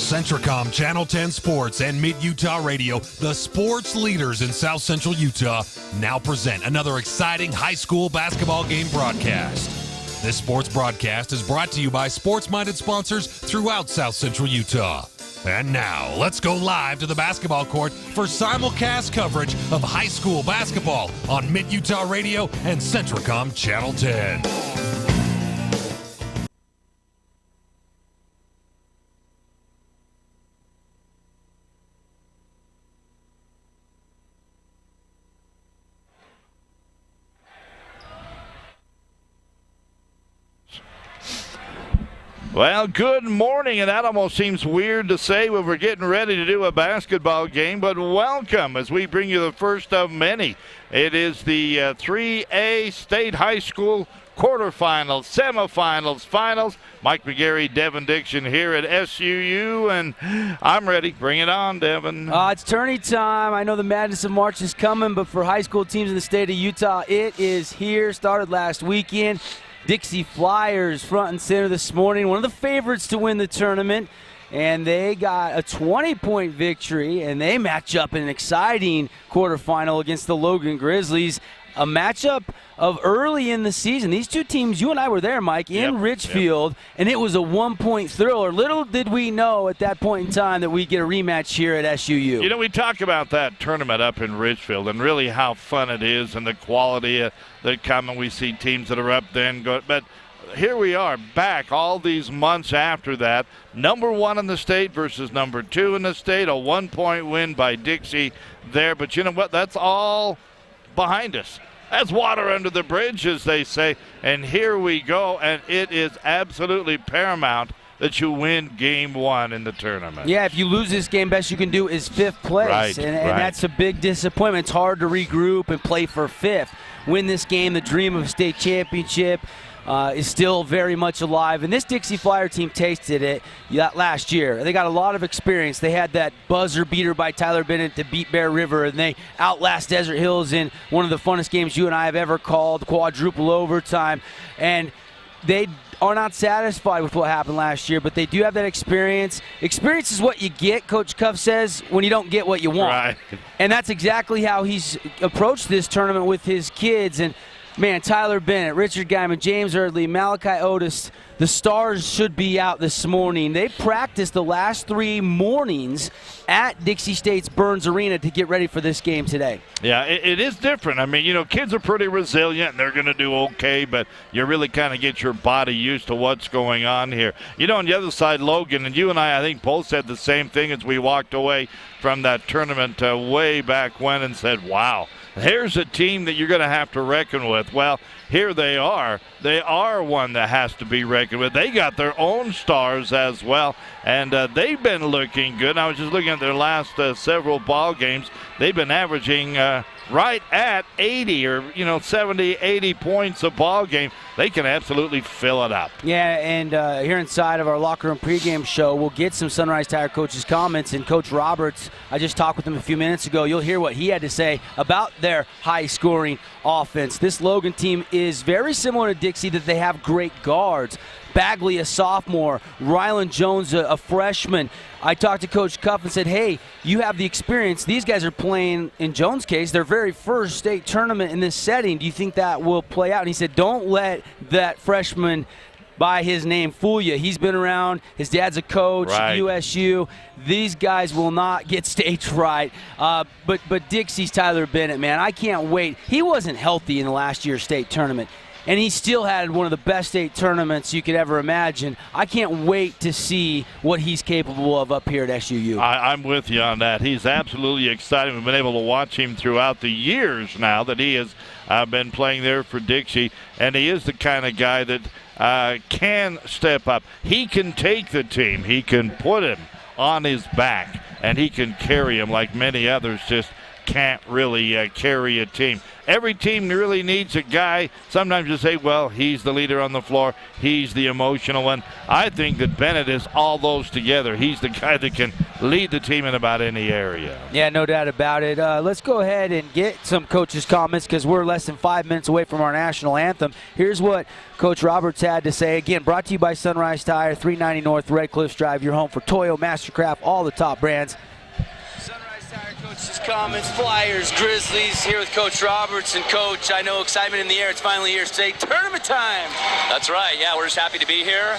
Centracom Channel 10 Sports and Mid-Utah Radio, the sports leaders in South Central Utah, now present another exciting high school basketball game broadcast. This sports broadcast is brought to you by sports-minded sponsors throughout South Central Utah. And now, let's go live to the basketball court for simulcast coverage of high school basketball on Mid-Utah Radio and Centracom Channel 10. Well, good morning, and that almost seems weird to say when we're getting ready to do a basketball game, but welcome as we bring you the first of many. It is the 3A State High School Quarterfinals, Semifinals, Finals. Mike McGarry, Devin Dixon here at SUU, and I'm ready. Bring it on, Devin. It's tourney time. I know the Madness of March is coming, but for high school teams in the state of Utah, it is here. Started last weekend. Dixie Flyers front and center this morning, one of the favorites to win the tournament, and they got a 20-point victory, and they match up in an exciting quarterfinal against the Logan Grizzlies, a matchup of early in the season. These two teams, you and I were there, Mike, in Richfield, and it was a one-point thriller. Little did we know at that point in time that we'd get a rematch here at SUU. You know, we talk about that tournament up in Richfield and really how fun it is and the quality that come, and we see teams that are up there and go. But here we are back all these months after that. Number one in the state versus number two in the state, a one-point win by Dixie there. But you know what? That's all behind us. That's water under the bridge, as they say. And here we go, and it is absolutely paramount that you win game one in the tournament. Yeah, if you lose this game, best you can do is fifth place. Right, and that's a big disappointment. It's hard to regroup and play for fifth. Win this game, the dream of a state championship is still very much alive. And this Dixie Flyer team tasted it last year. They got a lot of experience. They had that buzzer beater by Tyler Bennett to beat Bear River, and they outlast Desert Hills in one of the funnest games you and I have ever called, quadruple overtime. And they are not satisfied with what happened last year, but they do have that experience. Experience is what you get, Coach Cuff says, when you don't get what you want. Right. And that's exactly how he's approached this tournament with his kids. And man, Tyler Bennett, Richard Guymon, James Eardley, Malachi Otis, the stars should be out this morning. They practiced the last 3 mornings at Dixie State's Burns Arena to get ready for this game today. Yeah, it is different. I mean, you know, kids are pretty resilient, and they're going to do okay, but you really kind of get your body used to what's going on here. You know, on the other side, Logan, and you and I think, both said the same thing as we walked away from that tournament way back when and said, wow, here's a team that you're going to have to reckon with. Well, here they are. They are one that has to be reckoned with. They got their own stars as well, and they've been looking good. I was just looking at their last several ball games. They've been averaging right at 80 or 70, 80 points a ball game. They can absolutely fill it up. Yeah, and here inside of our locker room pregame show, we'll get some Sunrise Tire coaches' comments. And Coach Roberts, I just talked with him a few minutes ago. You'll hear what he had to say about their high-scoring offense. This Logan team is very similar to Dixie, that they have great guards. Bagley, a sophomore. Rylan Jones, a freshman. I talked to Coach Cuff and said, hey, you have the experience. These guys are playing, in Jones' case, their very first state tournament in this setting. Do you think that will play out? And he said, don't let that freshman by his name fool you. He's been around. His dad's a coach at USU. These guys will not get stage fright. But Dixie's Tyler Bennett, man, I can't wait. He wasn't healthy in the last year's state tournament, and he still had one of the best state tournaments you could ever imagine. I can't wait to see what he's capable of up here at SUU. I'm with you on that. He's absolutely exciting. We've been able to watch him throughout the years now that he has been playing there for Dixie, and he is the kind of guy that can step up. He can take the team. He can put him on his back, and he can carry him like many others just can't really carry a team. every team really needs a guy. Sometimes you say, well, he's the leader on the floor. He's the emotional one. I think that Bennett is all those together. He's the guy that can lead the team in about any area. Yeah, no doubt about it. Let's go ahead and get some coaches' comments because we're less than 5 minutes away from our national anthem. Here's what Coach Roberts had to say. Again, brought to you by Sunrise Tire, 390 North Red Cliffs Drive, your home for Toyo, Mastercraft, all the top brands. Sunrise Tire coaches' comments, Flyers, Grizzlies, here with Coach Roberts. And Coach, I know excitement in the air. It's finally here. State tournament time. That's right. Yeah, we're just happy to be here.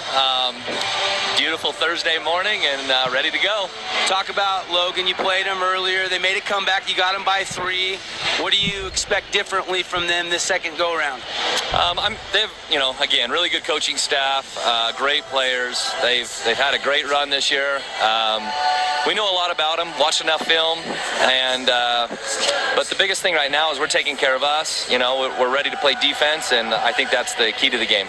Beautiful Thursday morning and ready to go. Talk about Logan. You played them earlier. They made a comeback. You got them by 3. What do you expect differently from them this second go-around? They've, again, really good coaching staff, great players. They've had a great run this year. We know a lot about them, watched enough film, and but the biggest thing right now is we're taking care of us. We're ready to play defense, and I think that's the key to the game.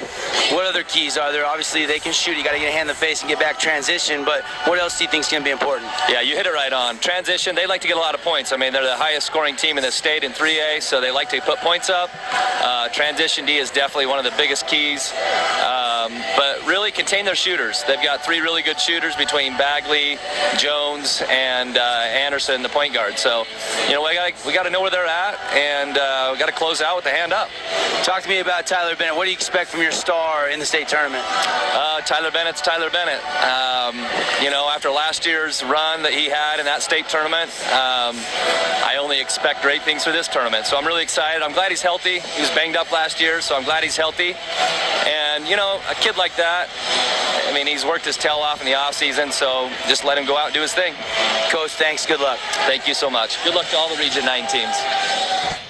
What other keys are there? Obviously, they can shoot. You got to get a hand in the face and get back transition, but what else do you think is going to be important? Yeah, you hit it right on. Transition, they like to get a lot of points. I mean, they're the highest scoring team in the state in 3A, so they like to put points up. Transition D is definitely one of the biggest keys, but really contain their shooters. They've got 3 really good shooters between Bagley, Jones, and Anderson, the point guard. So, we got to know where they're at, and we got to close out with the hand up. Talk to me about Tyler Bennett. What do you expect from your star in the state tournament? Tyler Bennett's Tyler Bennett. After last year's run that he had in that state tournament, I only expect great things for this tournament. So I'm really excited. I'm glad he's healthy. He was banged up last year, so I'm glad he's healthy. And, a kid like that, I mean, he's worked his tail off in the offseason, so just let him go out and do his thing. Coach, thanks. Good luck. Thank you so much. Good luck to all the Region 9 teams.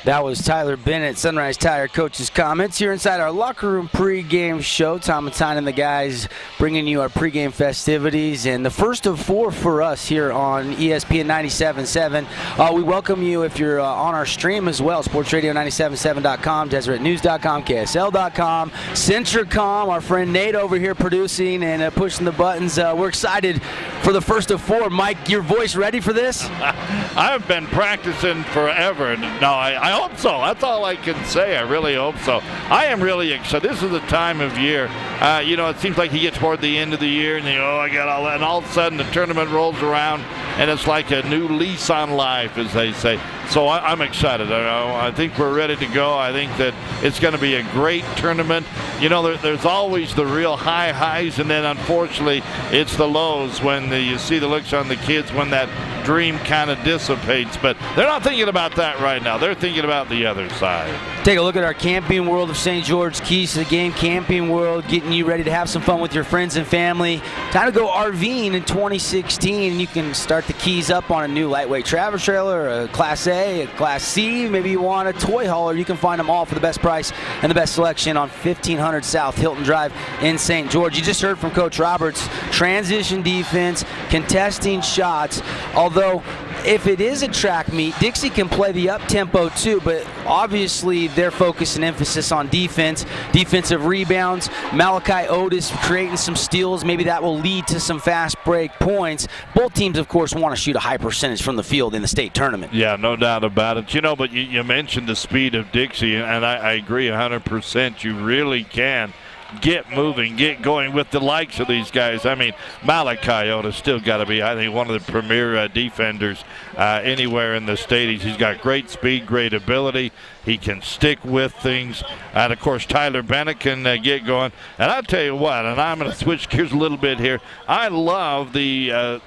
That was Tyler Bennett, Sunrise Tire coach's comments here inside our locker room pregame show. Tom and Tyne and the guys bringing you our pregame festivities, and the first of 4 for us here on ESPN 97.7. We welcome you if you're on our stream as well, sportsradio977.com, DeseretNews.com, KSL.com, Centracom. Our friend Nate over here producing and pushing the buttons. We're excited for the first of 4. Mike, your voice ready for this? I've been practicing forever. No, I hope so. That's all I can say. I really hope so. I am really excited. This is the time of year. It seems like you get toward the end of the year and I got all that. And all of a sudden the tournament rolls around and it's like a new lease on life, as they say. So I'm excited. I think we're ready to go. I think that it's going to be a great tournament. There's always the real high highs, and then unfortunately it's the lows when you see the looks on the kids when that dream kind of dissipates. But they're not thinking about that right now. They're thinking about the other side. Take a look at our Camping World of St. George. Keys to the game, Camping World, getting you ready to have some fun with your friends and family. Time to go RVing in 2016, and you can start the keys up on a new lightweight travel trailer, a Class A, a Class C. Maybe you want a toy hauler. You can find them all for the best price and the best selection on 1500 South Hilton Drive in St. George. You just heard from Coach Roberts. Transition defense, contesting shots. Although, if it is a track meet, Dixie can play the up-tempo too, but obviously their focus and emphasis on defense, defensive rebounds. Malachi Otis creating some steals. Maybe that will lead to some fast break points. Both teams, of course, want to shoot a high percentage from the field in the state tournament. Yeah, no doubt about it. But you mentioned the speed of Dixie, and I agree 100%. You really can get moving, get going with the likes of these guys. I mean, Malachi Otis still got to be, I think, one of the premier defenders anywhere in the state. He's got great speed, great ability. He can stick with things. And, of course, Tyler Bennett can get going. And I'll tell you what, and I'm going to switch gears a little bit here. I love the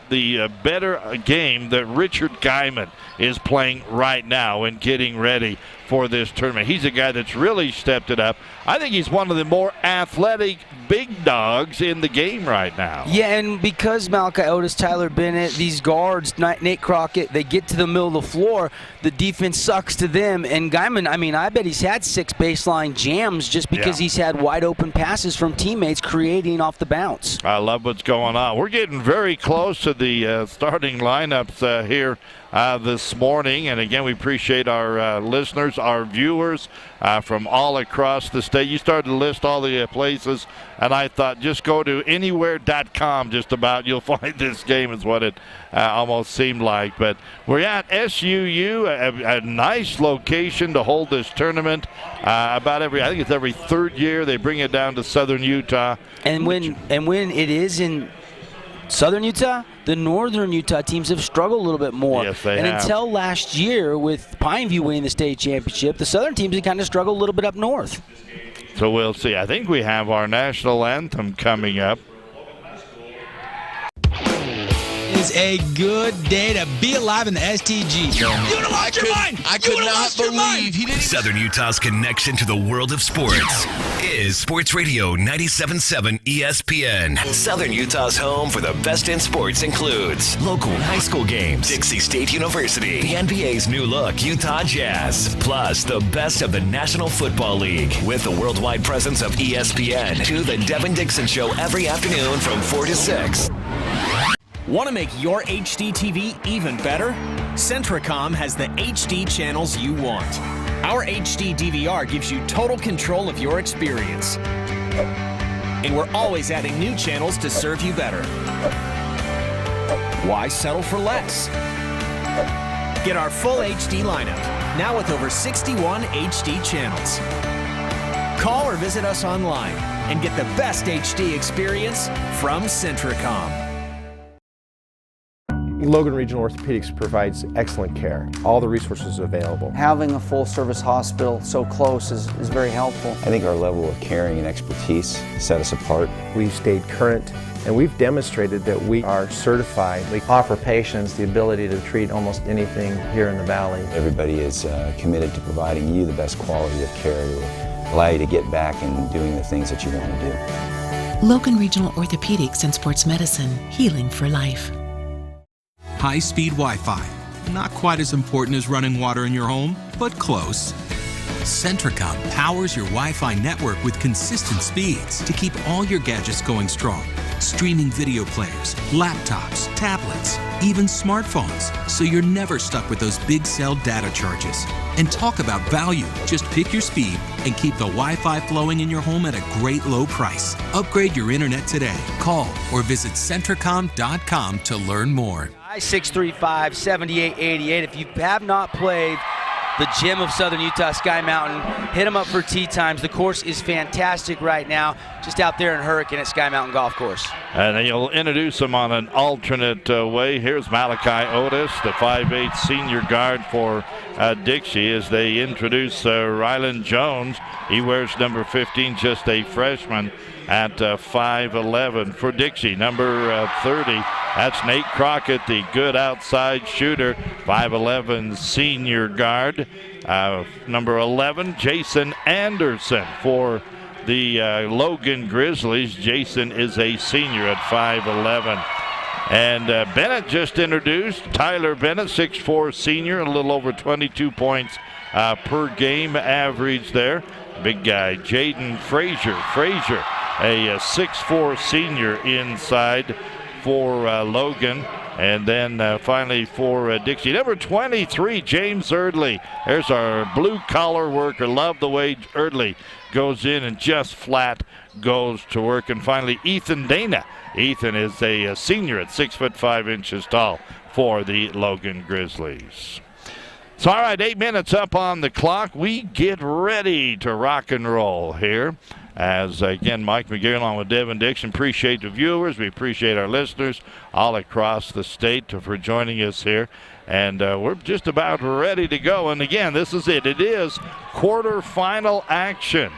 better game that Richard Guymon is playing right now and getting ready for this tournament. He's a guy that's really stepped it up. I think he's one of the more athletic big dogs in the game right now. Yeah, and because Malachi Otis, Tyler Bennett, these guards, Nate Crockett, they get to the middle of the floor, the defense sucks to them. And Guymon, I bet he's had 6 baseline jams just because he's had wide open passes from teammates creating off the bounce. I love what's going on. We're getting very close to the starting lineups here this morning. And again, we appreciate our listeners, our viewers from all across the state. You started to list all the places, and I thought just go to anywhere.com just about. You'll find this game is what it almost seemed like. But we're at SUU, a nice location to hold this tournament. I think it's every third year they bring it down to Southern Utah. And when it is in Southern Utah, the Northern Utah teams have struggled a little bit more. Yes, they have. have. Until last year with Pineview winning the state championship, the Southern teams have kind of struggled a little bit up north. So we'll see. I think we have our national anthem coming up. Is a good day to be alive in the STG. You lost your mind. I could not believe he didn't. Southern Utah's connection to the world of sports is Sports Radio 97.7 ESPN. Southern Utah's home for the best in sports includes local high school games, Dixie State University, the NBA's new look, Utah Jazz, plus the best of the National Football League with the worldwide presence of ESPN to the Devin Dixon Show every afternoon from 4 to 6. Want to make your HD TV even better? Centracom has the HD channels you want. Our HD DVR gives you total control of your experience. And we're always adding new channels to serve you better. Why settle for less? Get our full HD lineup, now with over 61 HD channels. Call or visit us online and get the best HD experience from Centracom. Logan Regional Orthopedics provides excellent care. All the resources available. Having a full-service hospital so close is very helpful. I think our level of caring and expertise set us apart. We've stayed current, and we've demonstrated that we are certified. We offer patients the ability to treat almost anything here in the Valley. Everybody is committed to providing you the best quality of care to allow you to get back and doing the things that you want to do. Logan Regional Orthopedics and Sports Medicine, healing for life. High-speed Wi-Fi. Not quite as important as running water in your home, but close. Centracom powers your Wi-Fi network with consistent speeds to keep all your gadgets going strong. Streaming video players, laptops, tablets, even smartphones, so you're never stuck with those big cell data charges. And talk about value. Just pick your speed and keep the Wi-Fi flowing in your home at a great low price. Upgrade your internet today. Call or visit centracom.com to learn more. 635-7888. If you have not played the gym of Southern Utah, Sky Mountain, hit them up for tee times. The course is fantastic right now, just out there in Hurricane at Sky Mountain Golf Course. And you'll introduce them on an alternate way. Here's Malachi Otis, the 5'8" senior guard for Dixie, as they introduce Rylan Jones. He wears number 15, just a freshman at 5'11". For Dixie, number 30, that's Nate Crockett, the good outside shooter, 5'11" senior guard. Number 11, Jason Anderson for the Logan Grizzlies. Jason is a senior at 5'11". And Bennett just introduced Tyler Bennett, 6'4" senior, a little over 22 points per game average there. Big guy, Jaden Frazier, a 6'4" senior inside for Logan. And then finally for Dixie, number 23, James Erdley. There's our blue-collar worker. Love the way Erdley goes in and just flat goes to work. And finally, Ethan Dana. Ethan is a senior at 6'5" tall for the Logan Grizzlies. So, all right, 8 minutes up on the clock. We get ready to rock and roll here. As, again, Mike McGee along with Devin Dixon. Appreciate the viewers. We appreciate our listeners all across the state for joining us here. And we're just about ready to go. And, again, this is it. It is quarterfinal action.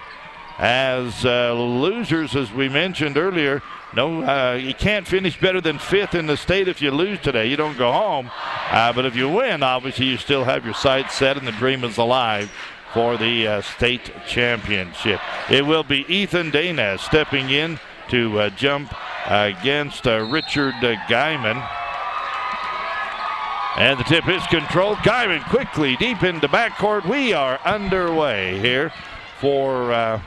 As losers, as we mentioned earlier, you can't finish better than 5th in the state if you lose today. You don't go home. But if you win, obviously, you still have your sights set and the dream is alive for the state championship. It will be Ethan Dana stepping in to jump against Richard Guymon. And the tip is controlled. Guymon quickly deep into backcourt. We are underway here for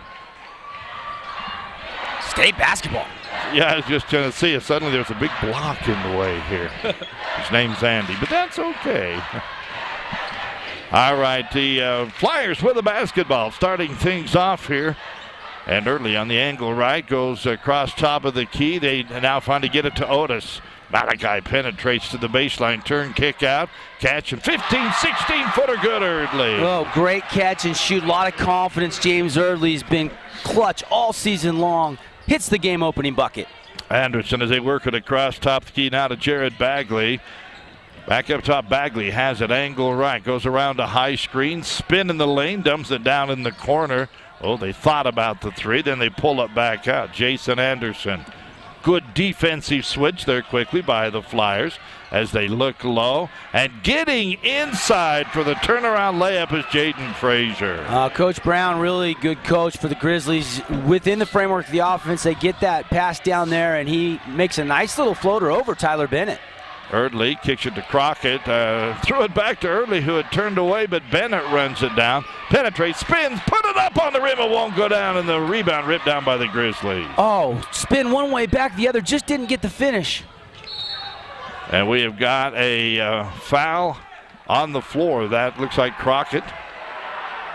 State basketball. Yeah, I was just going to see it. Suddenly there's a big block in the way here. His name's Andy, but that's okay. All right, the Flyers with the basketball, starting things off here. And early on the angle right, goes across top of the key. They now finally get it to Otis. Malachi penetrates to the baseline, turn, kick out, catch, and 15, 16-footer good, Eardley. Oh, great catch and shoot. A lot of confidence. James Eardley's been clutch all season long. Hits the game-opening bucket. Anderson, as they work it across top of the key now to Jared Bagley. Back up top, Bagley has it angle right, goes around a high screen, spin in the lane, dumps it down in the corner. Oh, they thought about the three, then they pull it back out. Jason Anderson. Good defensive switch there quickly by the Flyers as they look low. And getting inside for the turnaround layup is Jaden Frazier. Coach Brown, really good coach for the Grizzlies. Within the framework of the offense, they get that pass down there, and he makes a nice little floater over Tyler Bennett. Eardley kicks it to Crockett, threw it back to Eardley, who had turned away, but Bennett runs it down, penetrates, spins, put it up on the rim, it won't go down, and the rebound ripped down by the Grizzlies. Oh, spin one way, back the other, just didn't get the finish. And we have got a foul on the floor. That looks like Crockett.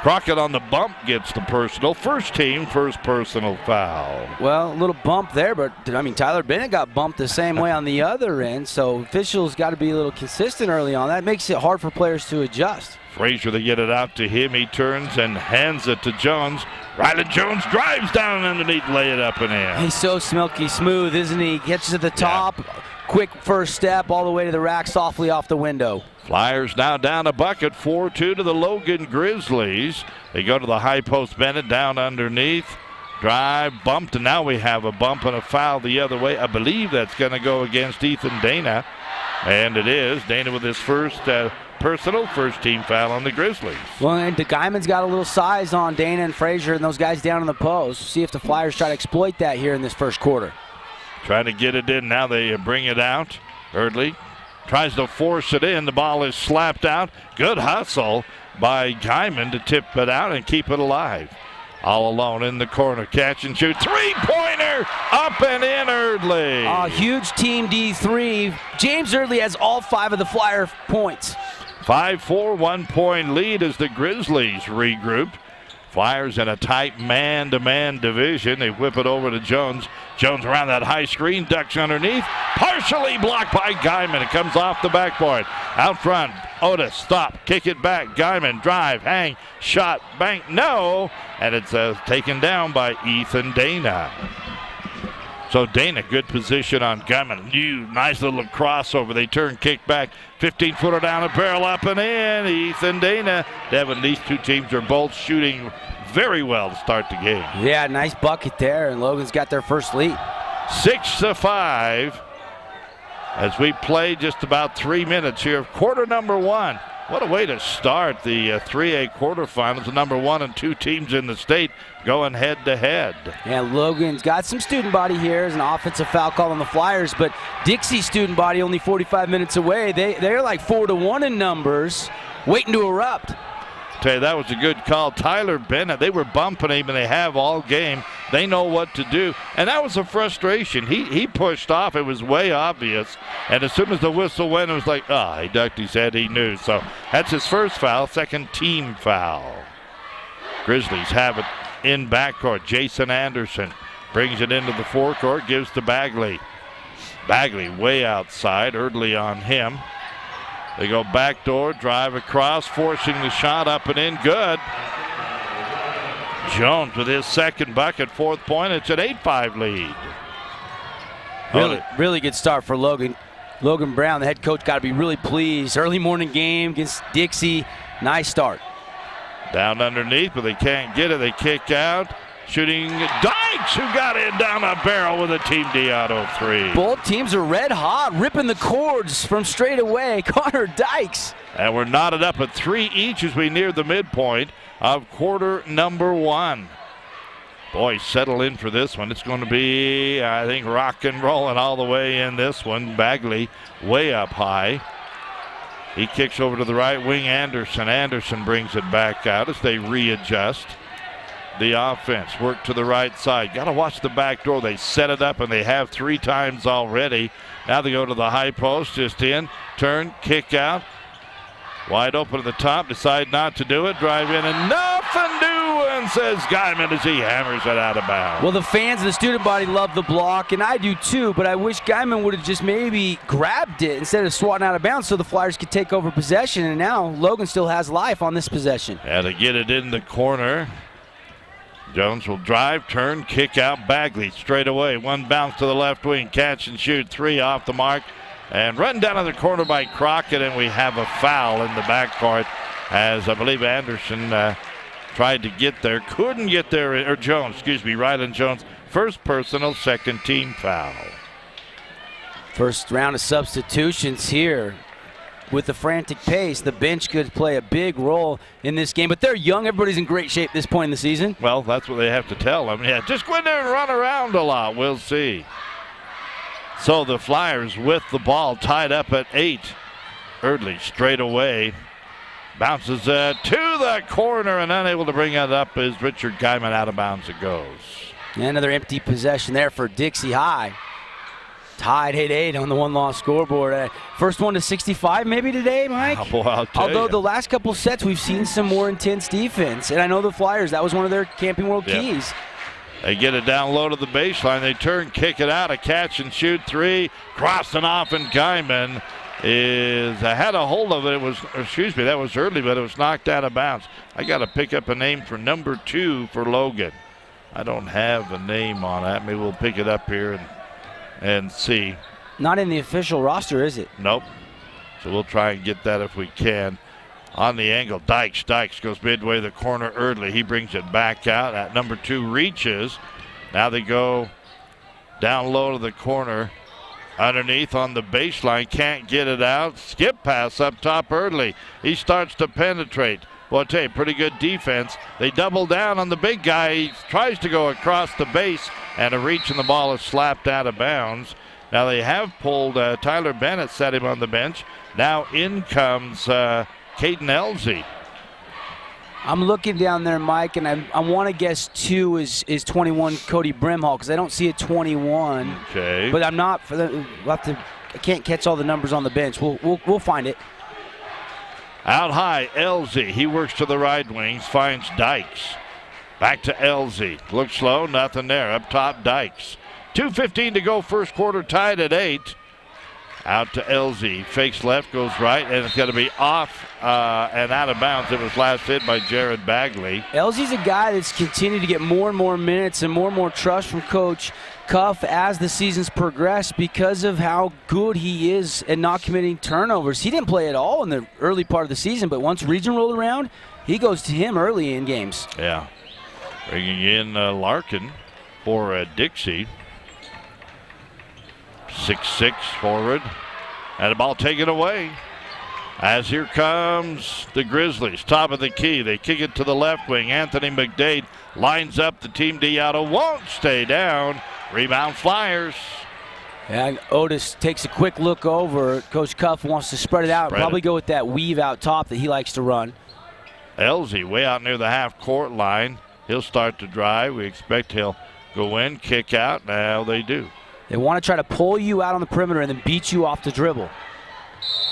Crockett on the bump gets the personal. First team, first personal foul. Well, a little bump there, but I mean, Tyler Bennett got bumped the same way on the other end, so officials got to be a little consistent early on. That makes it hard for players to adjust. Frazier, they get it out to him. He turns and hands it to Jones. Rylan Jones drives down underneath, lay it up and in. He's so silky smooth, isn't he? Gets to the top, quick first step all the way to the rack, softly off the window. Flyers now down a bucket, 4-2 to the Logan Grizzlies. They go to the high post, Bennett down underneath. Drive, bumped, and now we have a bump and a foul the other way. I believe that's going to go against Ethan Dana, and it is. Dana with his first personal first-team foul on the Grizzlies. Well, and the Guymon's got a little size on Dana and Frazier and those guys down in the post. See if the Flyers try to exploit that here in this first quarter. Trying to get it in. Now they bring it out. Eardley tries to force it in. The ball is slapped out. Good hustle by Guymon to tip it out and keep it alive. All alone in the corner. Catch and shoot. Three-pointer up and in, Eardley. Huge team D3. James Eardley has all 5 of the Flyer points. 5-4, 1-point lead as the Grizzlies regroup. Flyers in a tight man-to-man division. They whip it over to Jones. Jones around that high screen, ducks underneath. Partially blocked by Guymon. It comes off the backboard. Out front, Otis, stop, kick it back. Guymon, drive, hang, shot, bank, no. And it's taken down by Ethan Dana. So Dana, good position on Guymon. Nice little crossover. They turn, kick back. 15-footer down a barrel, up and in. Ethan Dana. Devin, these two teams are both shooting very well to start the game. Yeah, nice bucket there, and Logan's got their first lead. 6-5 as we play just about 3 minutes here of quarter number 1. What a way to start the 3A quarterfinals. The number 1 and 2 teams in the state going head-to-head. Yeah, Logan's got some student body here. As an offensive foul call on the Flyers, but Dixie's student body only 45 minutes away. They're like 4-1 in numbers, waiting to erupt. Tell you, that was a good call. Tyler Bennett, they were bumping him, and they have all game. They know what to do, and that was a frustration. He pushed off. It was way obvious, and as soon as the whistle went, it was like, he ducked his head. He knew. So that's his first foul, second team foul. Grizzlies have it in backcourt. Jason Anderson brings it into the forecourt, gives to Bagley. Bagley way outside, Eardley on him. They go backdoor, drive across, forcing the shot up and in. Good. Jones with his second bucket, 4th point. It's an 8-5 lead. Really good start for Logan. Logan Brown, the head coach, got to be really pleased. Early morning game against Dixie. Nice start. Down underneath, but they can't get it. They kick out. Shooting Dykes, who got in down a barrel with a Team Diato 3. Both teams are red hot, ripping the cords from straight away. Connor Dykes. And we're knotted up at 3 each as we near the midpoint of quarter number 1. Boys, settle in for this one. It's going to be, I think, rock and rolling all the way in this one. Bagley way up high. He kicks over to the right wing. Anderson brings it back out as they readjust. the offense. Work to the right side. Got to watch the back door. They set it up, and they have 3 times already. Now they go to the high post, just in, turn, kick out. Wide open at the top, decide not to do it, drive in, and nothing doing, says Guymon as he hammers it out of bounds. Well, the fans and the student body love the block, and I do too, but I wish Guymon would have just maybe grabbed it instead of swatting out of bounds so the Flyers could take over possession, and now Logan still has life on this possession. And to get it in the corner, Jones will drive, turn, kick out. Bagley straight away. 1 bounce to the left wing, catch and shoot. 3 off the mark. And run down to the corner by Crockett, and we have a foul in the backcourt as I believe Anderson tried to get there. Couldn't get there, or Jones, Rylan Jones. First personal, second team foul. First round of substitutions here. With the frantic pace, the bench could play a big role in this game, but they're young. Everybody's in great shape this point in the season. Well, that's what they have to tell them. Yeah, just go in there and run around a lot. We'll see. So the Flyers with the ball tied up at 8. Eardley straight away. Bounces to the corner and unable to bring it up as Richard Guymon out of bounds it goes. And another empty possession there for Dixie High. Tied 8-8 on the 1-loss scoreboard. First one to 65 maybe today, Mike? Oh, boy, I'll tell Although you. the last couple sets we've seen some more intense defense. And I know the Flyers, that was one of their Camping World keys. They get it down low to the baseline. They turn, kick it out, a catch and shoot 3. Crossing off, and Guymon had a hold of it. That was early, but it was knocked out of bounds. I got to pick up a name for number 2 for Logan. I don't have a name on that. Maybe we'll pick it up here and see. Not in the official roster, is it? Nope. So we'll try and get that if we can. On the angle, Dykes goes midway the corner. Eardley, he brings it back out. At number 2 reaches. Now they go down low to the corner. Underneath on the baseline, can't get it out. Skip pass up top. Eardley, he starts to penetrate. Well, I tell you, pretty good defense. They double down on the big guy. He tries to go across the base, and a reach, and the ball is slapped out of bounds. Now they have pulled Tyler Bennett, set him on the bench. Now in comes Caden Elsie. I'm looking down there, Mike, and I want to guess 2 is 21 Cody Brimhall because I don't see a 21. Okay. But I'm not. I can't catch all the numbers on the bench. We'll find it. Out high, Elsie. He works to the right wings, finds Dykes. Back to Elsie. Looks slow, nothing there. Up top, Dykes. 2:15 to go, first quarter, tied at 8. Out to Elsie. Fakes left, goes right, and it's going to be off and out of bounds. It was last hit by Jared Bagley. Elsie's a guy that's continued to get more and more minutes and more trust from Coach Cuff as the seasons progress because of how good he is at not committing turnovers. He didn't play at all in the early part of the season, but once region rolled around, he goes to him early in games. Yeah. Bringing in Larkin for Dixie. 6'6" forward. And the ball taken away. As here comes the Grizzlies, top of the key. They kick it to the left wing. Anthony McDade lines up the team. Diotto won't stay down. Rebound Flyers. And Otis takes a quick look over. Coach Cuff wants to spread it out and probably go with that weave out top that he likes to run. Elsie way out near the half-court line. He'll start to drive. We expect he'll go in, kick out. Now they do. They want to try to pull you out on the perimeter and then beat you off the dribble.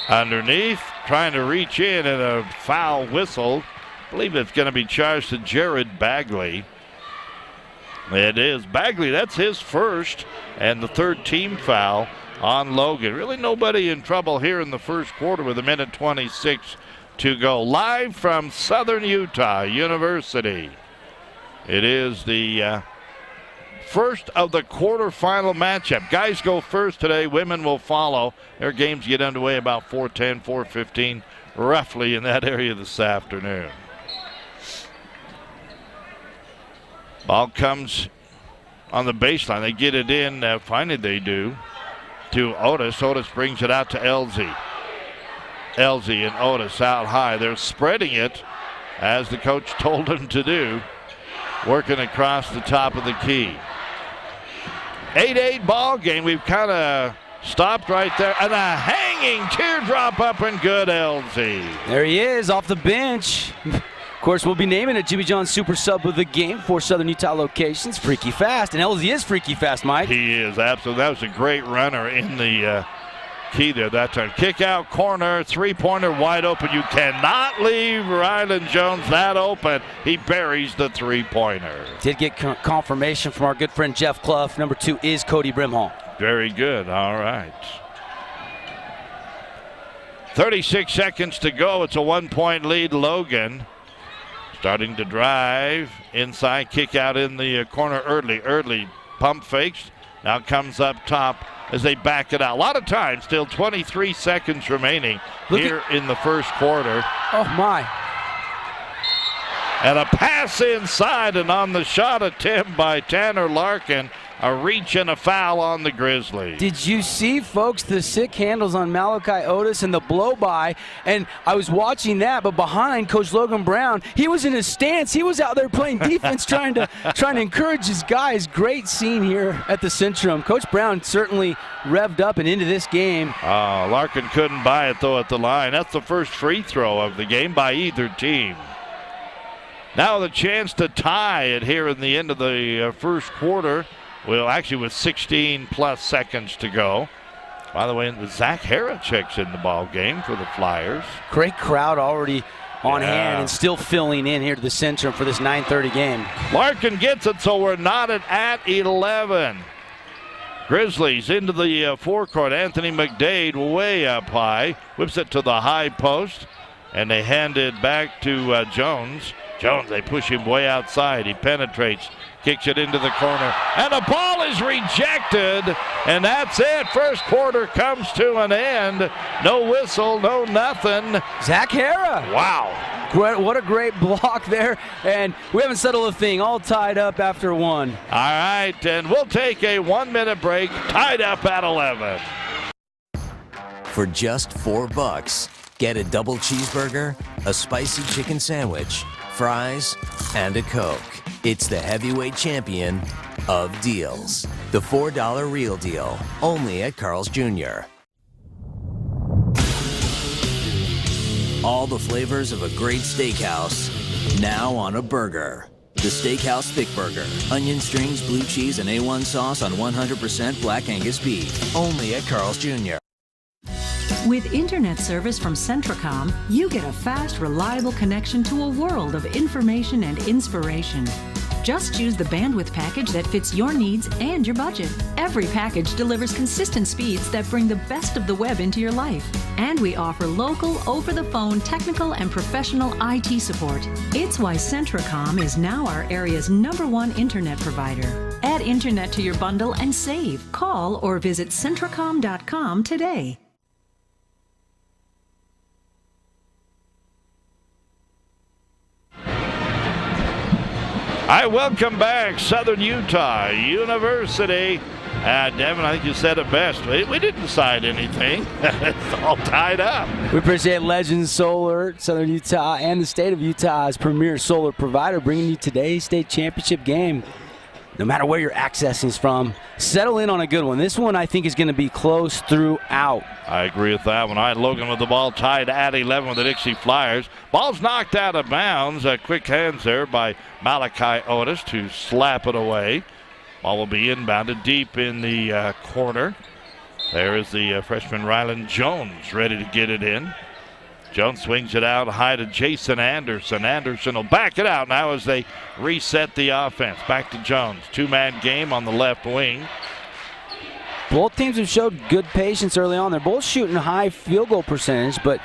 Underneath, trying to reach in, and a foul whistle. I believe it's going to be charged to Jared Bagley. It is. Bagley, that's his first and the third team foul on Logan. Really nobody in trouble here in the first quarter with 1:26 to go. Live from Southern Utah University. It is the first of the quarterfinal matchup. Guys go first today. Women will follow. Their games get underway about 4:10, 4:15, roughly in that area this afternoon. Ball comes on the baseline. They get it in. Finally they do. To Otis. Otis brings it out to Elsie. Elsie and Otis out high. They're spreading it as the coach told them to do. Working across the top of the key. 8-8 ball game. We've kind of stopped right there. And a hanging teardrop up and good, Elsie. There he is off the bench. Of course, we'll be naming a Jimmy John's Super Sub of the game for Southern Utah locations. Freaky fast, and LZ is freaky fast, Mike. He is, absolutely. That was a great runner in the key there that time. Kick out corner, three-pointer wide open. You cannot leave Rylan Jones that open. He buries the three-pointer. Did get confirmation from our good friend Jeff Clough. Number 2 is Cody Brimhall. Very good. All right. 36 seconds to go. It's a 1-point lead. Logan starting to drive inside, kick out in the corner early pump fakes. Now comes up top as they back it out. A lot of time, still 23 seconds remaining here in the first quarter. Oh my. And a pass inside, and on the shot attempt by Tanner Larkin, a reach and a foul on the Grizzlies. Did you see, folks, the sick handles on Malachi Otis and the blow-by? And I was watching that, but behind Coach Logan Brown, he was in his stance. He was out there playing defense, trying to encourage his guys. Great scene here at the Centrum. Coach Brown certainly revved up and into this game. Larkin couldn't buy it, though, at the line. That's the first free throw of the game by either team. Now the chance to tie it here in the end of the first quarter. Well, actually with 16-plus seconds to go. By the way, Zach Harachek's in the ball game for the Flyers. Great crowd already on hand and still filling in here to the Centrum for this 9:30 game. Larkin gets it, so we're knotted at 11. Grizzlies into the forecourt. Anthony McDade way up high. Whips it to the high post, and they hand it back to Jones. Jones, they push him way outside. He penetrates, kicks it into the corner, and the ball is rejected, and that's it. First quarter comes to an end. No whistle, no nothing. Zach Hara. Wow. What a great block there, and we haven't settled a thing. All tied up after 1. All right, and we'll take a 1-minute break, tied up at 11. For just $4, get a double cheeseburger, a spicy chicken sandwich, fries, and a Coke. It's the heavyweight champion of deals. The $4 Real Deal, only at Carl's Jr. All the flavors of a great steakhouse, now on a burger. The Steakhouse Thick Burger. Onion strings, blue cheese, and A1 sauce on 100% Black Angus beef. Only at Carl's Jr. With internet service from Centracom, you get a fast, reliable connection to a world of information and inspiration. Just choose the bandwidth package that fits your needs and your budget. Every package delivers consistent speeds that bring the best of the web into your life. And we offer local, over-the-phone, technical, and professional IT support. It's why Centracom is now our area's #1 internet provider. Add internet to your bundle and save. Call or visit Centracom.com today. I welcome back Southern Utah University. Devin, I think you said it best. We didn't decide anything. It's all tied up. We appreciate Legends Solar, Southern Utah, and the state of Utah's premier solar provider, bringing you today's state championship game. No matter where you're accessing from, settle in on a good one. This one, I think, is going to be close throughout. I agree with that one. All right, Logan with the ball tied at 11 with the Dixie Flyers. Ball's knocked out of bounds. Quick hands there by Malachi Otis to slap it away. Ball will be inbounded deep in the corner. There is the freshman Rylan Jones ready to get it in. Jones swings it out high to Jason Anderson. Anderson will back it out now as they reset the offense. Back to Jones. Two-man game on the left wing. Both teams have showed good patience early on. They're both shooting high field goal percentage, but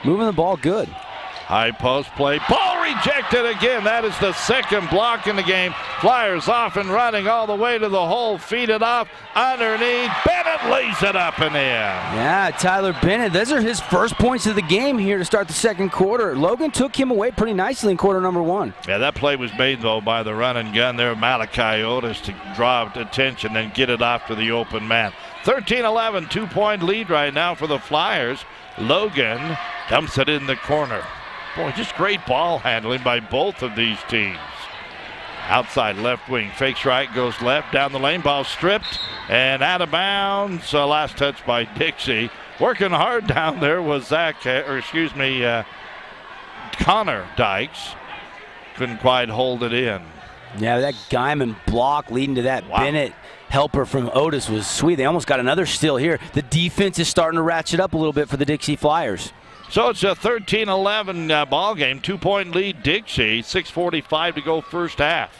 moving the ball good. High post play. Ball rejected again. That is the second block in the game. Flyers off and running all the way to the hole. Feed it off underneath. Bennett lays it up and in. Yeah, Tyler Bennett. Those are his first points of the game here to start the second quarter. Logan took him away pretty nicely in quarter number 1. Yeah, that play was made, though, by the run and gun there. Malachi Otis to draw attention and get it off to the open man. 13-11, 2-point lead right now for the Flyers. Logan dumps it in the corner. Boy, just great ball handling by both of these teams. Outside left wing, fakes right, goes left, down the lane, ball stripped and out of bounds. Last touch by Dixie. Working hard down there was Connor Dykes couldn't quite hold it in. Yeah, that Guymon block leading to that Bennett helper from Otis was sweet. They almost got another steal here. The defense is starting to ratchet up a little bit for the Dixie Flyers. So it's a 13-11 ball game. 2-point lead Dixie. 6:45 to go first half.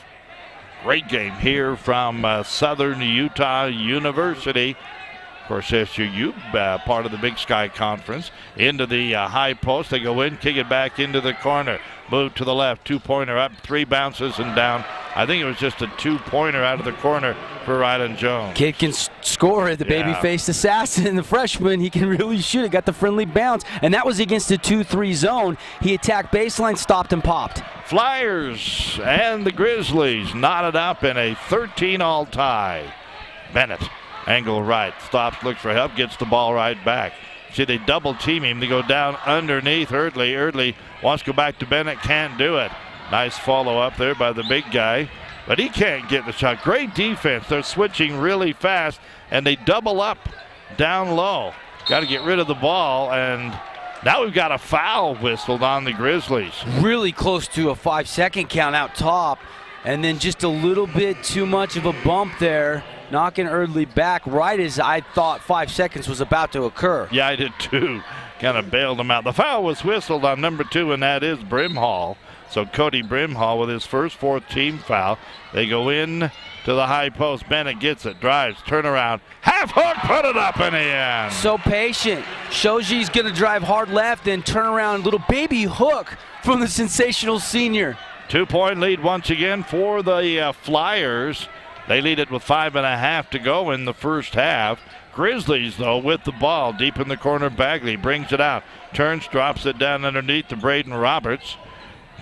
Great game here from Southern Utah University. Of course, SUU, part of the Big Sky Conference. Into the high post. They go in, kick it back into the corner. Move to the left. 2-pointer up, 3 bounces and down. I think it was just a 2-pointer out of the corner for Rylan Jones. Kid can score it. The baby-faced assassin, the freshman. He can really shoot it. Got the friendly bounce. And that was against the 2-3 zone. He attacked baseline, stopped, and popped. Flyers and the Grizzlies knotted up in a 13-all tie. Bennett, angle right, stops, looks for help, gets the ball right back. See, they double team him. They go down underneath Erdley. Erdley wants to go back to Bennett, can't do it. Nice follow up there by the big guy, but he can't get the shot. Great defense. They're switching really fast, and they double up down low. Got to get rid of the ball, and now we've got a foul whistled on the Grizzlies. Really close to a 5-second count out top, and then just a little bit too much of a bump there, knocking Erdley back right as I thought 5 seconds was about to occur. Yeah, I did too. Kind of bailed him out. The foul was whistled on number 2, and that is Brimhall. So Cody Brimhall with his first fourth-team foul. They go in to the high post. Bennett gets it, drives, turnaround, half hook, put it up in the end. So patient. Shows you he's going to drive hard left, then turn around, little baby hook from the sensational senior. 2-point lead once again for the Flyers. They lead it with 5.5 to go in the first half. Grizzlies, though, with the ball deep in the corner. Bagley brings it out, turns, drops it down underneath to Braden Roberts.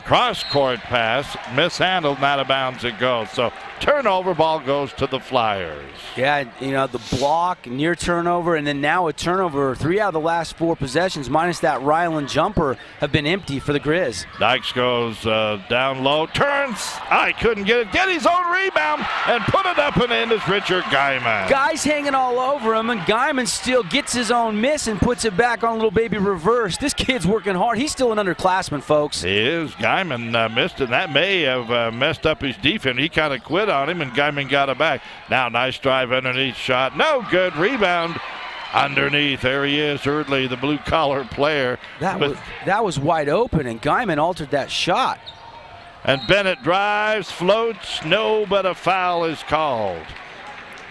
Cross-court pass, mishandled, out of bounds it goes. So turnover, ball goes to the Flyers. Yeah, you know, the block, near turnover, and then now a turnover. 3 out of the last 4 possessions, minus that Rylan jumper, have been empty for the Grizz. Dykes goes down low, turns. I couldn't get it. Get his own rebound and put it up and in is Richard Guymon. Guys hanging all over him, and Guymon still gets his own miss and puts it back on little baby reverse. This kid's working hard. He's still an underclassman, folks. He is. Guymon missed it. That may have messed up his defense. He kind of quit on him, and Guymon got it back. Now, nice drive underneath shot. No good. Rebound underneath. There he is, Erdley, the blue-collar player. That was wide open, and Guymon altered that shot. And Bennett drives, floats. No, but a foul is called.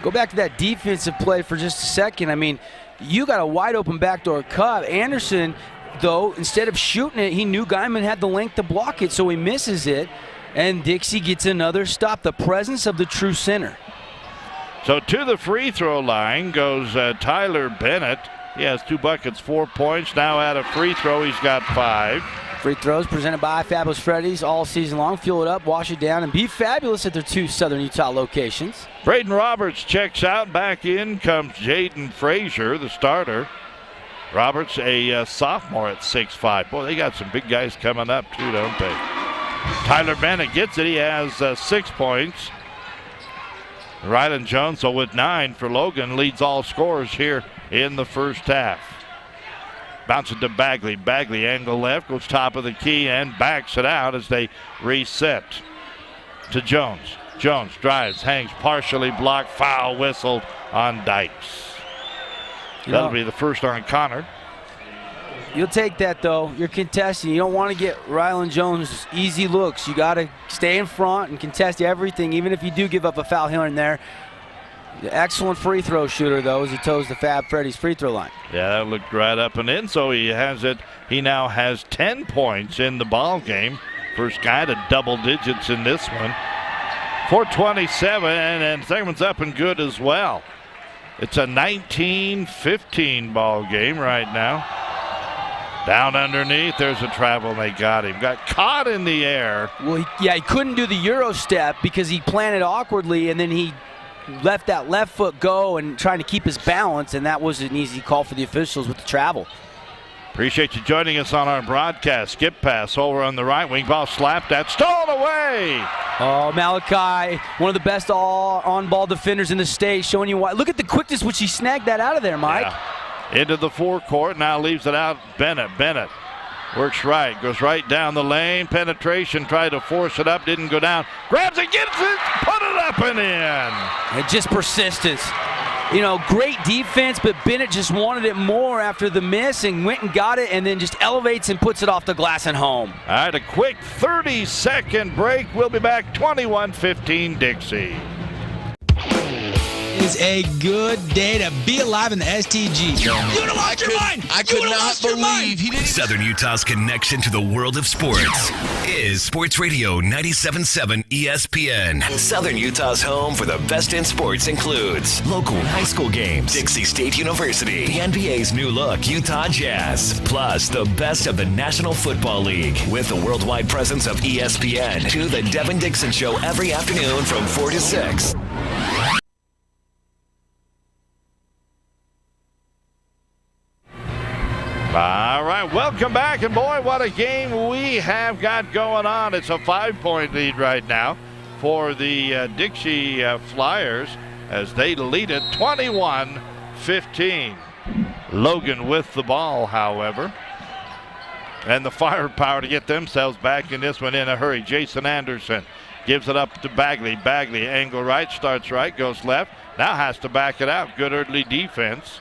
Go back to that defensive play for just a second. I mean, you got a wide-open backdoor cut. Anderson, though, instead of shooting it, he knew Guymon had the length to block it, so he misses it, and Dixie gets another stop. The presence of the true center. So to the free throw line goes Tyler Bennett. He has 2 buckets, 4 points. Now at a free throw, he's got 5. Free throws presented by Fabulous Freddy's all season long. Fuel it up, wash it down, and be fabulous at their 2 Southern Utah locations. Braden Roberts checks out. Back in comes Jaden Frazier, the starter. Roberts, a sophomore at 6'5". Boy, they got some big guys coming up, too, don't they? Tyler Bennett gets it. He has 6 points. Rylan Jones, so with 9 for Logan, leads all scorers here in the first half. Bounces to Bagley. Bagley, angle left, goes top of the key and backs it out as they reset to Jones. Jones drives, hangs, partially blocked, foul whistled on Dykes. That'll be the first on Connor. You'll take that, though. You're contesting. You don't want to get Rylan Jones easy looks. You got to stay in front and contest everything, even if you do give up a foul here and there. Excellent free throw shooter, though, as he toes the Fab Freddy's free throw line. Yeah, that looked right up and in, so he has it. He now has 10 points in the ball game. First guy to double digits in this one. 4:27, and second one's up and good as well. It's a 19-15 ball game right now. Down underneath, there's a travel, and they got him. Got caught in the air. Well, he couldn't do the Euro step because he planted awkwardly, and then he left that left foot go and trying to keep his balance, and that was an easy call for the officials with the travel. Appreciate you joining us on our broadcast. Skip pass over on the right wing. Ball slapped at, stolen away. Oh, Malachi, one of the best on-ball defenders in the state, showing you why. Look at the quickness which he snagged that out of there, Mike. Yeah. Into the forecourt, now leaves it out. Bennett Works right, goes right down the lane. Penetration, tried to force it up, didn't go down. Grabs it, gets it, put it up and in. And just persistence. Great defense, but Bennett just wanted it more after the miss and went and got it and then just elevates and puts it off the glass and home. All right, a quick 30-second break. We'll be back 21-15 Dixie. It is a good day to be alive in the STG. You want to watch your mind? I could not believe he didn't. Southern Utah's connection to the world of sports is Sports Radio 97.7 ESPN. Southern Utah's home for the best in sports includes local high school games, Dixie State University, the NBA's new look, Utah Jazz, plus the best of the National Football League with the worldwide presence of ESPN to the Devin Dixon Show every afternoon from 4 to 6. All right, welcome back, and boy, what a game we have got going on. It's a 5-point lead right now for the Dixie Flyers as they lead it 21-15. Logan with the ball, however, and the firepower to get themselves back in this one in a hurry. Jason Anderson gives it up to Bagley. Bagley, angle right, starts right, goes left, now has to back it out. Good early defense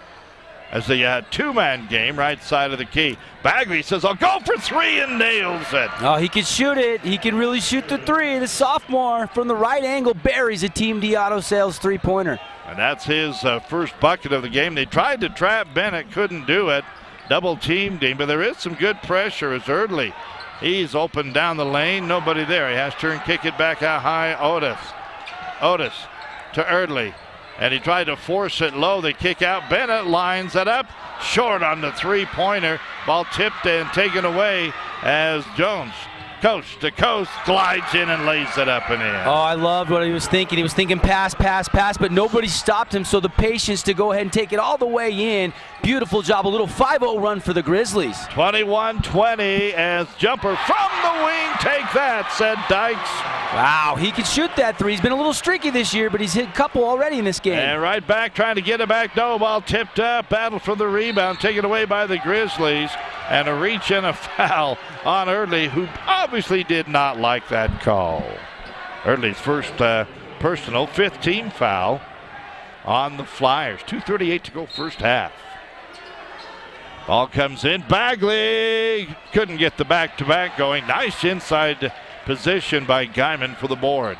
as the two-man game right side of the key. Bagley says, I'll go for three, and nails it. Oh, he can shoot it. He can really shoot the three. The sophomore from the right angle buries a Team D Auto Sales three-pointer. And that's his first bucket of the game. They tried to trap Bennett, couldn't do it. Double-teamed him, but there is some good pressure as Eardley. He's open down the lane, nobody there. He has to turn, kick it back out high. Otis to Eardley. And he tried to force it low. They kick out. Bennett lines it up. Short on the three-pointer. Ball tipped and taken away as Jones, coast to coast, glides in and lays it up and in. Oh, I loved what he was thinking. He was thinking pass, but nobody stopped him, so the patience to go ahead and take it all the way in. Beautiful job. A little 5-0 run for the Grizzlies. 21-20 as jumper from the wing. Take that, said Dykes. Wow, he can shoot that three. He's been a little streaky this year, but he's hit a couple already in this game. And right back, trying to get it back. No, ball tipped up. Battle for the rebound. Taken away by the Grizzlies. And a reach and a foul on Eardley, who obviously did not like that call. Eardley's first personal, fifth team foul on the Flyers. 2:38 to go first half. Ball comes in. Bagley couldn't get the back-to-back going. Nice inside position by Guymon for the board.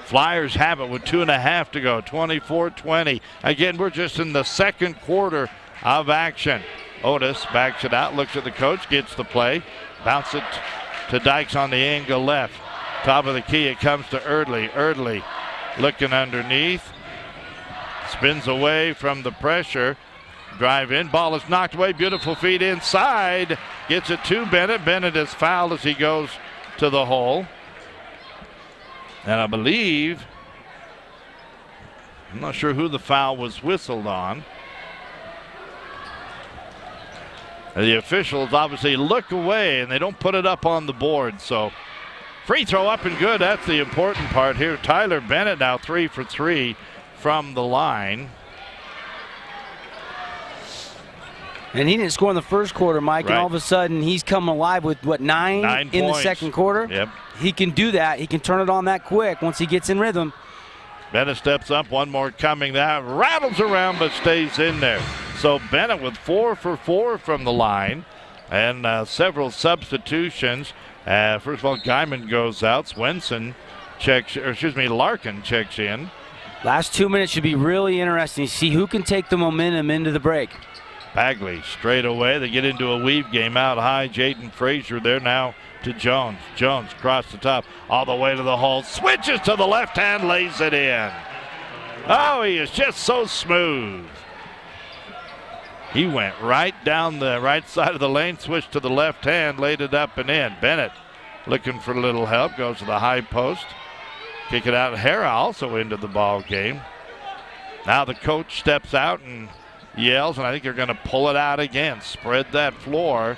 Flyers have it with 2.5 to go. 24-20. Again, we're just in the second quarter of action. Otis backs it out, looks at the coach, gets the play. Bounce it to Dykes on the angle left. Top of the key, it comes to Eardley. Eardley looking underneath. Spins away from the pressure. Drive in, ball is knocked away. Beautiful feed inside. Gets it to Bennett. Bennett is fouled as he goes to the hole. And I believe, I'm not sure who the foul was whistled on. The officials obviously look away and they don't put it up on the board. So free throw up and good. That's the important part here. Tyler Bennett now 3 for 3 from the line. And he didn't score in the first quarter, Mike, right. And all of a sudden he's come alive with, what, 9 in points. The second quarter? Yep. He can do that. He can turn it on that quick once he gets in rhythm. Bennett steps up, one more coming. That rattles around but stays in there. So Bennett with 4 for 4 from the line and several substitutions. First of all, Guymon goes out. Larkin checks in. Last 2 minutes should be really interesting to see who can take the momentum into the break. Bagley straight away. They get into a weave game out high. Jaden Frazier there now to Jones. Jones across the top all the way to the hole. Switches to the left hand, lays it in. Oh, he is just so smooth. He went right down the right side of the lane, switched to the left hand, laid it up and in. Bennett looking for a little help, goes to the high post. Kick it out. Hara also into the ball game. Now the coach steps out and yells, and I think they're going to pull it out again. Spread that floor.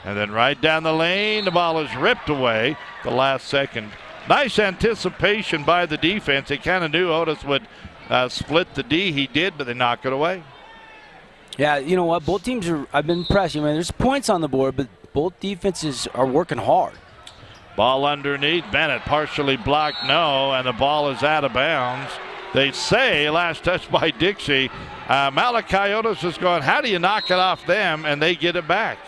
And then right down the lane, the ball is ripped away the last second. Nice anticipation by the defense. They kind of knew Otis would split the D. He did, but they knock it away. Yeah, you know what? Both teams I've been impressed. I mean, there's points on the board, but both defenses are working hard. Ball underneath. Bennett partially blocked, no, and the ball is out of bounds. They say last touch by Dixie. Malachi Otis is going, how do you knock it off them? And they get it back.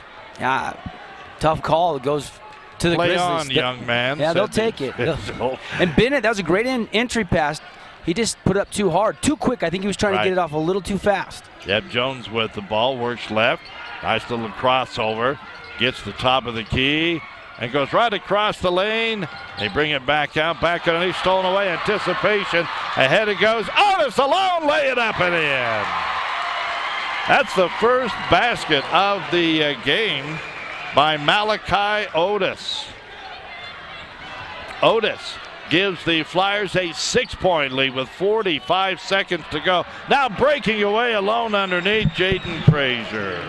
Tough call. It goes to the Play Grizzlies. on, young man. Yeah, they'll take it. And Bennett, that was a great entry pass. He just put it up too hard, too quick. I think he was trying to get it off a little too fast. Jeb Jones with the ball, works left. Nice little crossover. Gets the top of the key and goes right across the lane. They bring it back out, back underneath, stolen away. Anticipation. Ahead it goes. Otis alone, lay it up and in. That's the first basket of the game by Malachi Otis. Otis gives the Flyers a 6-point lead with 45 seconds to go. Now breaking away alone underneath, Jaden Frazier.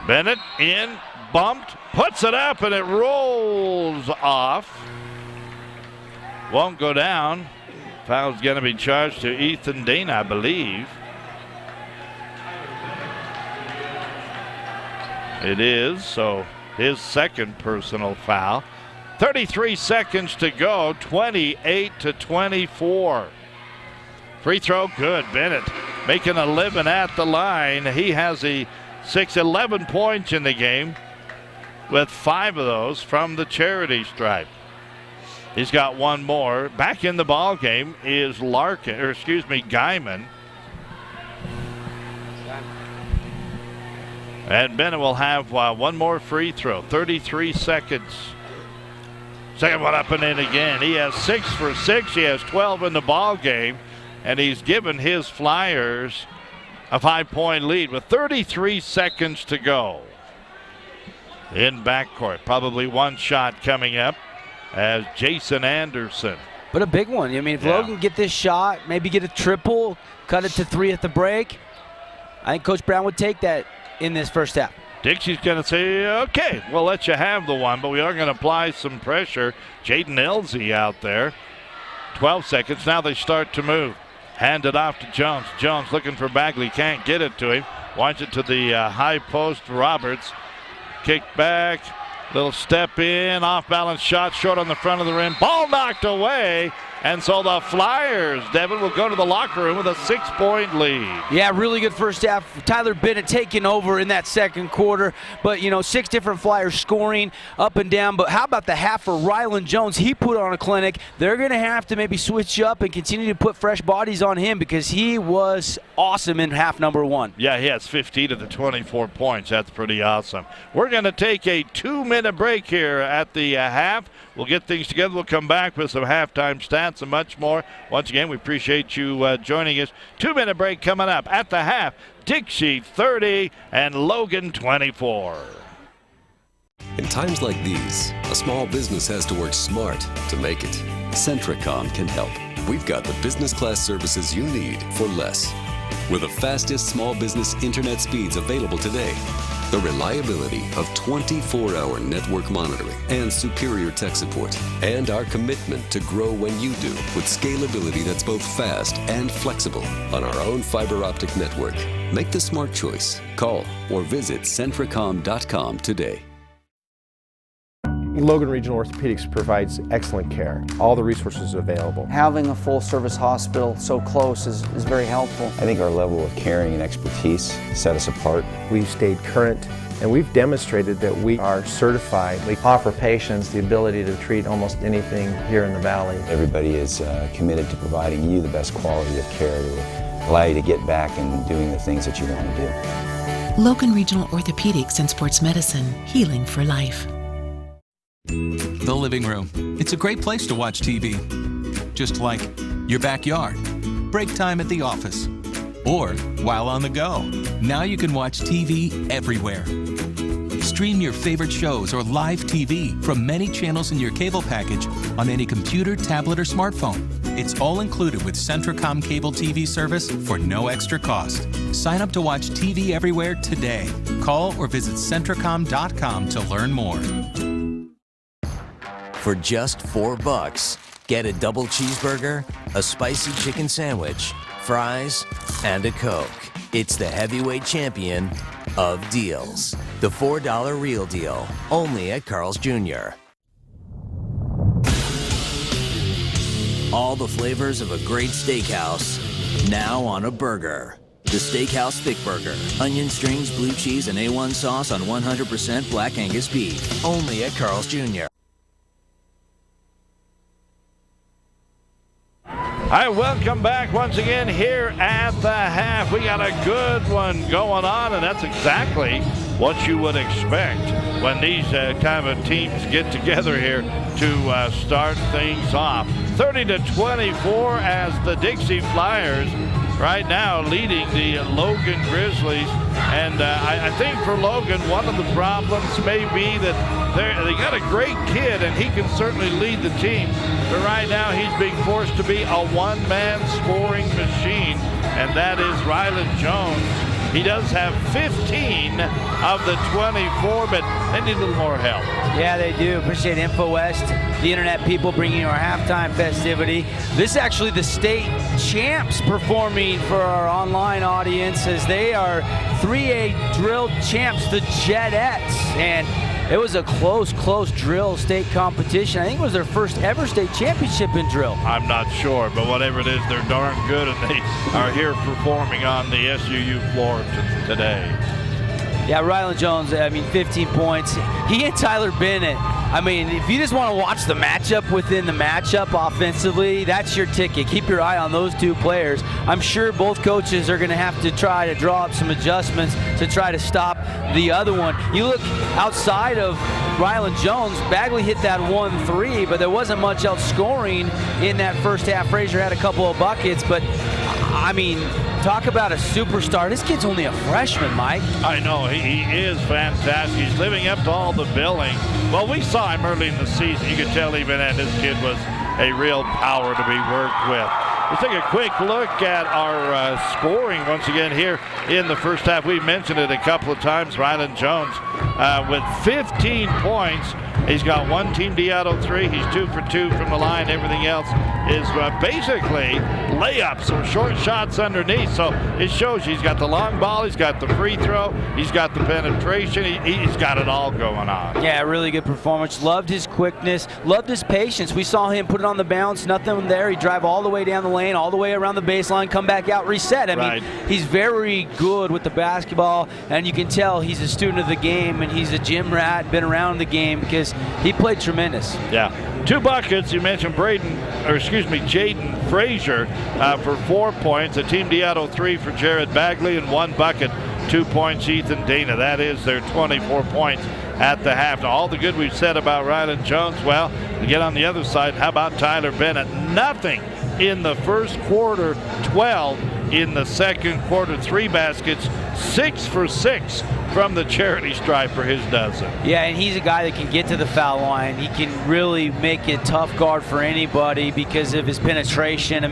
Bennett in, bumped, puts it up, and it rolls off. Won't go down. Foul's going to be charged to Ethan Dean, I believe. It is, so his second personal foul. 33 seconds to go, 28-24. Free throw, good. Bennett making a living at the line. He has 11 points in the game, with 5 of those from the charity stripe. He's got one more. Back in the ball game is Guymon. And Bennett will have one more free throw. 33 seconds. Second one up and in again. He has 6 for 6. He has 12 in the ball game. And he's given his Flyers a 5-point lead with 33 seconds to go. In backcourt, probably one shot coming up as Jason Anderson. But a big one. I mean, if Logan get this shot, maybe get a triple, cut it to 3 at the break, I think Coach Brown would take that in this first half. Dixie's going to say, okay, we'll let you have the one, but we are going to apply some pressure. Jaden Elzey out there. 12 seconds. Now they start to move. Hand it off to Jones. Jones looking for Bagley. Can't get it to him. Wants it to the high post. Roberts. Kick back. Little step in. Off balance shot. Short on the front of the rim. Ball knocked away. And so the Flyers, Devin, will go to the locker room with a 6-point lead. Yeah, really good first half. Tyler Bennett taking over in that second quarter. But, 6 different Flyers scoring up and down. But how about the half for Rylan Jones? He put on a clinic. They're going to have to maybe switch up and continue to put fresh bodies on him because he was awesome in half number 1. Yeah, he has 15 of the 24 points. That's pretty awesome. We're going to take a 2-minute break here at the half. We'll get things together. We'll come back with some halftime stats and much more. Once again, we appreciate you joining us. 2-minute break coming up at the half. Dixie 30 and Logan 24. In times like these, a small business has to work smart to make it. CentraCom can help. We've got the business class services you need for less. With the fastest small business internet speeds available today, the reliability of 24-hour network monitoring and superior tech support, and our commitment to grow when you do with scalability that's both fast and flexible on our own fiber optic network. Make the smart choice. Call or visit centracom.com today. Logan Regional Orthopedics provides excellent care. All the resources available. Having a full-service hospital so close is very helpful. I think our level of caring and expertise set us apart. We've stayed current, and we've demonstrated that we are certified. We offer patients the ability to treat almost anything here in the Valley. Everybody is committed to providing you the best quality of care to allow you to get back and doing the things that you want to do. Logan Regional Orthopedics and Sports Medicine, healing for life. The living room. It's a great place to watch TV. Just like your backyard, break time at the office, or while on the go. Now you can watch TV everywhere. Stream your favorite shows or live TV from many channels in your cable package on any computer, tablet, or smartphone. It's all included with CentraCom cable TV service for no extra cost. Sign up to watch TV everywhere today. Call or visit centracom.com to learn more. For just $4, get a double cheeseburger, a spicy chicken sandwich, fries, and a Coke. It's the heavyweight champion of deals. The $4 Real Deal, only at Carl's Jr. All the flavors of a great steakhouse, now on a burger. The Steakhouse Thick Burger. Onion strings, blue cheese, and A1 sauce on 100% Black Angus beef. Only at Carl's Jr. All right, welcome back once again here at the half. We got a good one going on, and that's exactly what you would expect when these kind of teams get together here to start things off. 30-24 as the Dixie Flyers right now leading the Logan Grizzlies. And I think for Logan, one of the problems may be that they got a great kid, and he can certainly lead the team. But right now, he's being forced to be a one-man scoring machine, and that is Rylan Jones. He does have 15 of the 24, but they need a little more help. Yeah, they do. Appreciate InfoWest, the internet people bringing you our halftime festivity. This is actually the state champs performing for our online audience, as they are 3A drill champs, the Jetettes. And it was a close drill state competition. I think it was their first ever state championship in drill. I'm not sure, but whatever it is, they're darn good, and they are here performing on the SUU floor today. Yeah, Rylan Jones, 15 points. He and Tyler Bennett, if you just want to watch the matchup within the matchup offensively, that's your ticket. Keep your eye on those two players. I'm sure both coaches are going to have to try to draw up some adjustments to try to stop the other one. You look outside of Rylan Jones, Bagley hit that 1-3, but there wasn't much else scoring in that first half. Frazier had a couple of buckets, but talk about a superstar. This kid's only a freshman, Mike. I know, he is fantastic. He's living up to all the billing. Well, we saw him early in the season. You could tell even then this kid was a real power to be worked with. Let's take a quick look at our scoring once again here in the first half. We mentioned it a couple of times. Rylan Jones with 15 points. He's got one team D out of 3. He's 2 for 2 from the line. Everything else is basically layups or short shots underneath. So it shows you he's got the long ball, he's got the free throw, he's got the penetration. He's got it all going on. Yeah, really good performance. Loved his quickness, loved his patience. We saw him put it on the bounce, nothing there. He'd drive all the way down the lane, all the way around the baseline, come back out, reset. He's very good with the basketball, and you can tell he's a student of the game, and he's a gym rat, been around the game, because he played tremendous. Yeah. 2 buckets. You mentioned Jaden Frazier for 4 points. A team D out of 3 for Jared Bagley, and 1 bucket, 2 points, Ethan Dana. That is their 24 points at the half. Now, all the good we've said about Rylan Jones, well, to get on the other side, how about Tyler Bennett? Nothing in the first quarter, 12 in the second quarter. 3 baskets, 6 for 6 from the charity stripe for his dozen. Yeah, and he's a guy that can get to the foul line. He can really make it tough guard for anybody because of his penetration.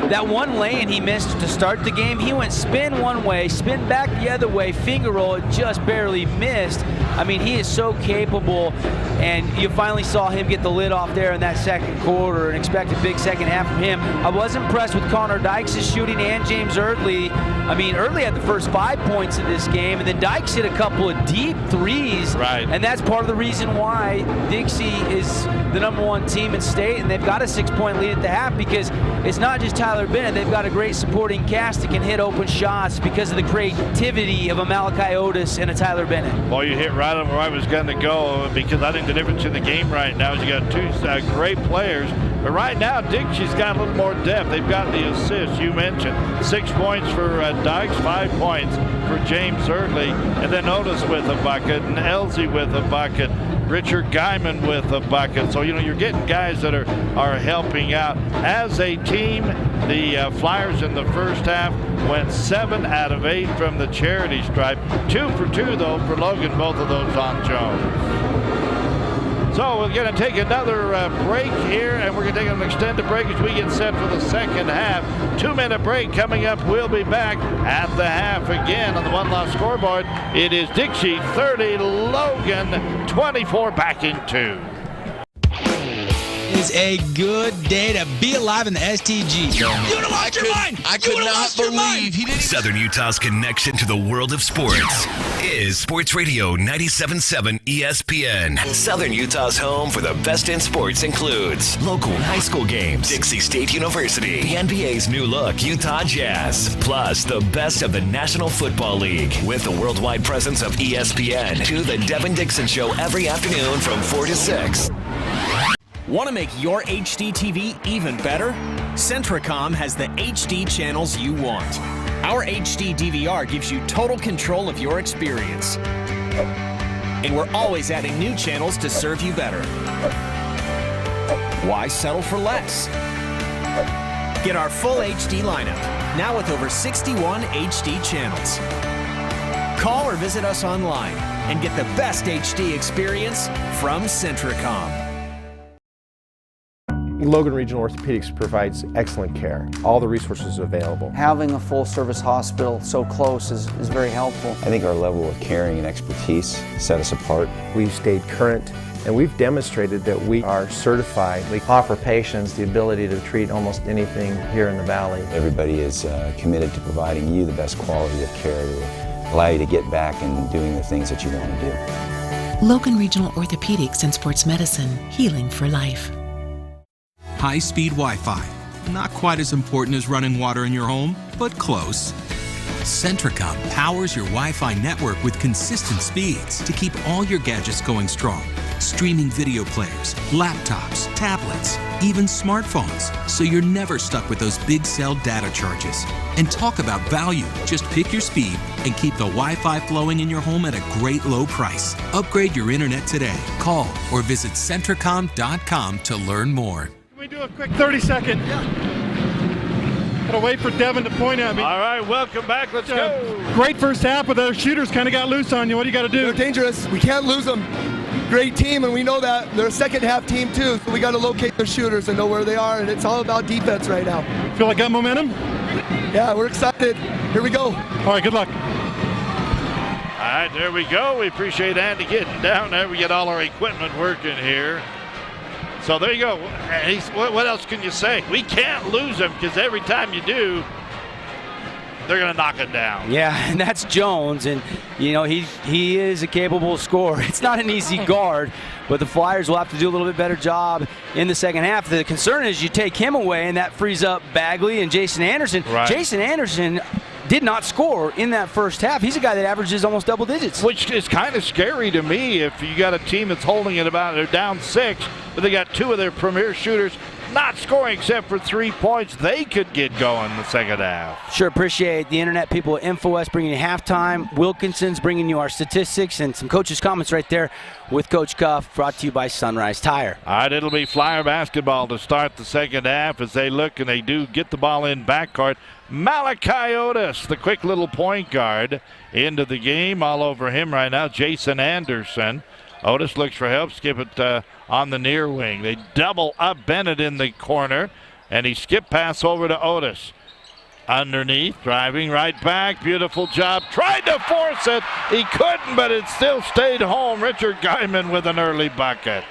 That one lane he missed to start the game, he went spin one way, spin back the other way, finger roll, it just barely missed. He is so capable, and you finally saw him get the lid off there in that second quarter, and expect a big second half from him. I was impressed with Connor Dykes' shooting and James Eardley. Eardley had the first 5 points of this game, and then Dykes hit a couple of deep threes. Right. And that's part of the reason why Dixie is the #1 team in state, and they've got a 6-point lead at the half, because it's not just Tyler Bennett. They've got a great supporting cast that can hit open shots because of the creativity of a Malachi Otis and a Tyler Bennett. Well, you hit right on where I was going to go, because I think the difference in the game right now is you got 2 great players. But right now, Dixie's got a little more depth. They've got the assists you mentioned. 6 points for Dykes, 5 points for James Eardley, and then Otis with a bucket, and Elsie with a bucket, Richard Guymon with a bucket. So, you're getting guys that are helping out. As a team, the Flyers in the first half went 7 out of 8 from the charity stripe. 2 for 2, though, for Logan, both of those on Jones. So we're going to take another break here, and we're going to take an extended break as we get set for the second half. 2-minute break coming up. We'll be back at the half again on the One Loss scoreboard. It is Dixie 30, Logan 24, back in 2. is a good day to be alive in the STG. You would have lost your mind. I could not believe he didn't. Southern Utah's connection to the world of sports is Sports Radio 97.7 ESPN. Southern Utah's home for the best in sports includes local high school games, Dixie State University, the NBA's new look, Utah Jazz, plus the best of the National Football League with the worldwide presence of ESPN to the Devin Dixon Show every afternoon from 4 to 6. Want to make your HD TV even better? Centracom has the HD channels you want. Our HD DVR gives you total control of your experience. And we're always adding new channels to serve you better. Why settle for less? Get our full HD lineup, now with over 61 HD channels. Call or visit us online and get the best HD experience from Centracom. Logan Regional Orthopedics provides excellent care. All the resources available. Having a full-service hospital so close is very helpful. I think our level of caring and expertise set us apart. We've stayed current, and we've demonstrated that we are certified. We offer patients the ability to treat almost anything here in the Valley. Everybody is committed to providing you the best quality of care to allow you to get back and doing the things that you want to do. Logan Regional Orthopedics and Sports Medicine, healing for life. High-speed Wi-Fi. Not quite as important as running water in your home, but close. Centracom powers your Wi-Fi network with consistent speeds to keep all your gadgets going strong. Streaming video players, laptops, tablets, even smartphones, so you're never stuck with those big cell data charges. And talk about value. Just pick your speed and keep the Wi-Fi flowing in your home at a great low price. Upgrade your internet today. Call or visit centracom.com to learn more. Can we do a quick 30-second? Gotta wait for Devin to point at me. All right, welcome back. Let's go. Great first half, but the shooters kind of got loose on you. What do you got to do? They're dangerous. We can't lose them. Great team, and we know that. They're a second-half team, too, so we got to locate their shooters and know where they are, and it's all about defense right now. Feel like got momentum? Yeah, we're excited. Here we go. All right, good luck. All right, there we go. We appreciate Andy getting down there. We get all our equipment working here. So there you go. What else can you say? We can't lose them because every time you do, they're going to knock it down. Yeah, and that's Jones, and you know he is a capable scorer. It's not an easy guard, but the Flyers will have to do a little bit better job in the second half. The concern is you take him away, and that frees up Bagley and Jason Anderson. Right. Jason Anderson did not score in that first half. He's a guy that averages almost double digits. Which is kind of scary to me if you got a team that's holding it about, they're down 6, but they got 2 of their premier shooters not scoring except for 3 points. They could get going in the second half. Sure, appreciate the internet people at InfoWest bringing you halftime. Wilkinson's bringing you our statistics and some coaches' comments right there with Coach Cuff, brought to you by Sunrise Tire. All right, it'll be Flyer basketball to start the second half as they look, and they do get the ball in backcourt. Malachi Otis, the quick little point guard, into the game. All over him right now, Jason Anderson. Otis looks for help, skip it on the near wing. They double up Bennett in the corner, and he skip pass over to Otis. Underneath, driving right back, beautiful job. Tried to force it, he couldn't, but it still stayed home. Richard Guymon with an early bucket.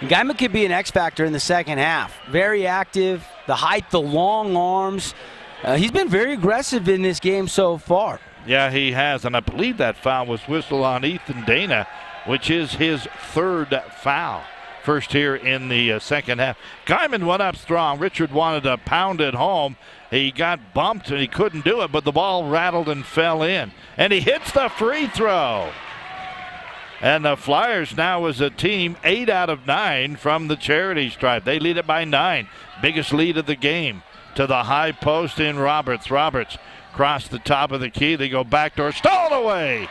Guymon could be an X factor in the second half. Very active, the height, the long arms. He's been very aggressive in this game so far. Yeah, he has, and I believe that foul was whistled on Ethan Dana, which is his 3rd foul. First here in the second half. Guymon went up strong. Richard wanted to pound it home. He got bumped and he couldn't do it, but the ball rattled and fell in. And he hits the free throw. And the Flyers now as a team 8 out of 9 from the charity stripe. They lead it by 9. Biggest lead of the game. To the high post in Roberts. Roberts cross the top of the key. They go backdoor. Stolen away.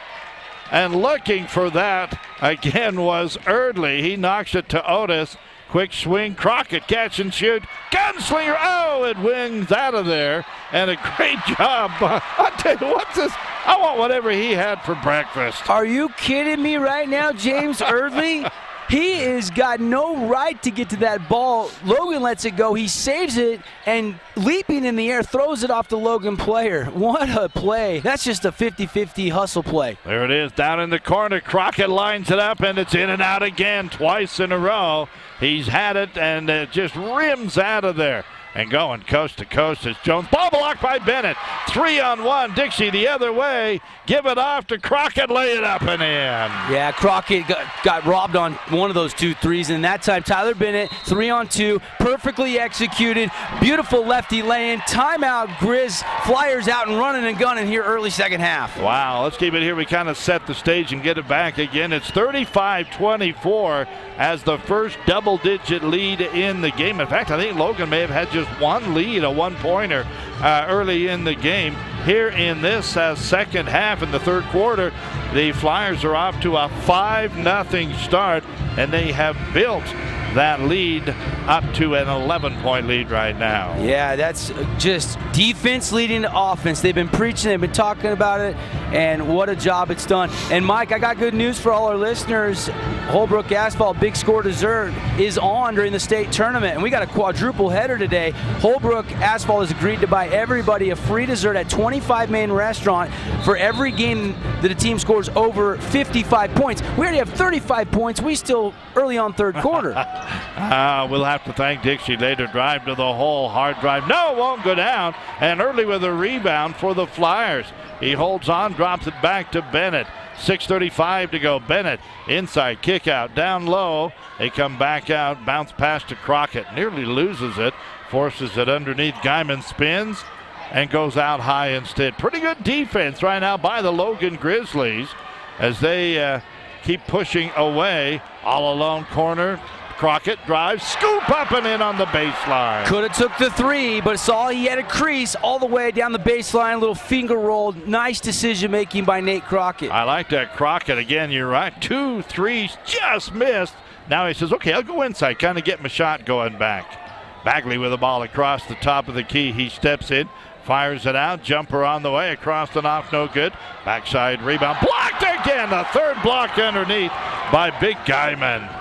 And looking for that again was Erdley. He knocks it to Otis. Quick swing. Crockett catch and shoot. Gunslinger. Oh, it wings out of there. And a great job. I'll tell you, what's this I want whatever he had for breakfast. Are you kidding me right now, James Eardley? He has got no right to get to that ball. Logan lets it go. He saves it, and leaping in the air, throws it off the Logan player. What a play. That's just a 50-50 hustle play. There it is, down in the corner. Crockett lines it up, and it's in and out again twice in a row. He's had it, and it just rims out of there. And going coast to coast is Jones. Ball blocked by Bennett. 3-on-1. Dixie the other way. Give it off to Crockett. Lay it up and in. Yeah, Crockett got robbed on one of those 2 threes. And that time, Tyler Bennett, 3-on-2. Perfectly executed. Beautiful lefty lay-in. Timeout, Grizz. Flyers out and running and gunning here early second half. Wow, let's keep it here. We kind of set the stage and get it back again. It's 35-24 as the first double-digit lead in the game. In fact, I think Logan may have had just one lead, a one-pointer early in the game. Here in this second half in the third quarter, the Flyers are off to a 5-0 start, and they have built that lead up to an 11-point lead right now. Yeah, that's just defense leading to offense. They've been preaching, they've been talking about it, and what a job it's done. And Mike, I got good news for all our listeners. Holbrook Asphalt Big Score Dessert is on during the state tournament, and we got a quadruple header today. Holbrook Asphalt has agreed to buy everybody a free dessert at 25 Main Restaurant for every game that a team scores over 55 points. We already have 35 points. We still early on third quarter. We'll have to thank Dixie later. Drive to the hole, hard drive. No, won't go down. And early with a rebound for the Flyers. He holds on, drops it back to Bennett. 6:35 to go. Bennett inside kick out, down low. They come back out, bounce pass to Crockett. Nearly loses it, forces it underneath. Guymon spins and goes out high instead. Pretty good defense right now by the Logan Grizzlies as they keep pushing away. All alone corner. Crockett drives, scoop up and in on the baseline. Could have took the 3, but saw he had a crease all the way down the baseline, little finger roll. Nice decision making by Nate Crockett. I like that. Crockett, again, you're right. 2 threes just missed. Now he says, okay, I'll go inside, kind of get my shot going back. Bagley with the ball across the top of the key. He steps in, fires it out, jumper on the way, across and off, no good. Backside rebound, blocked again. The third block underneath by Big Guymon.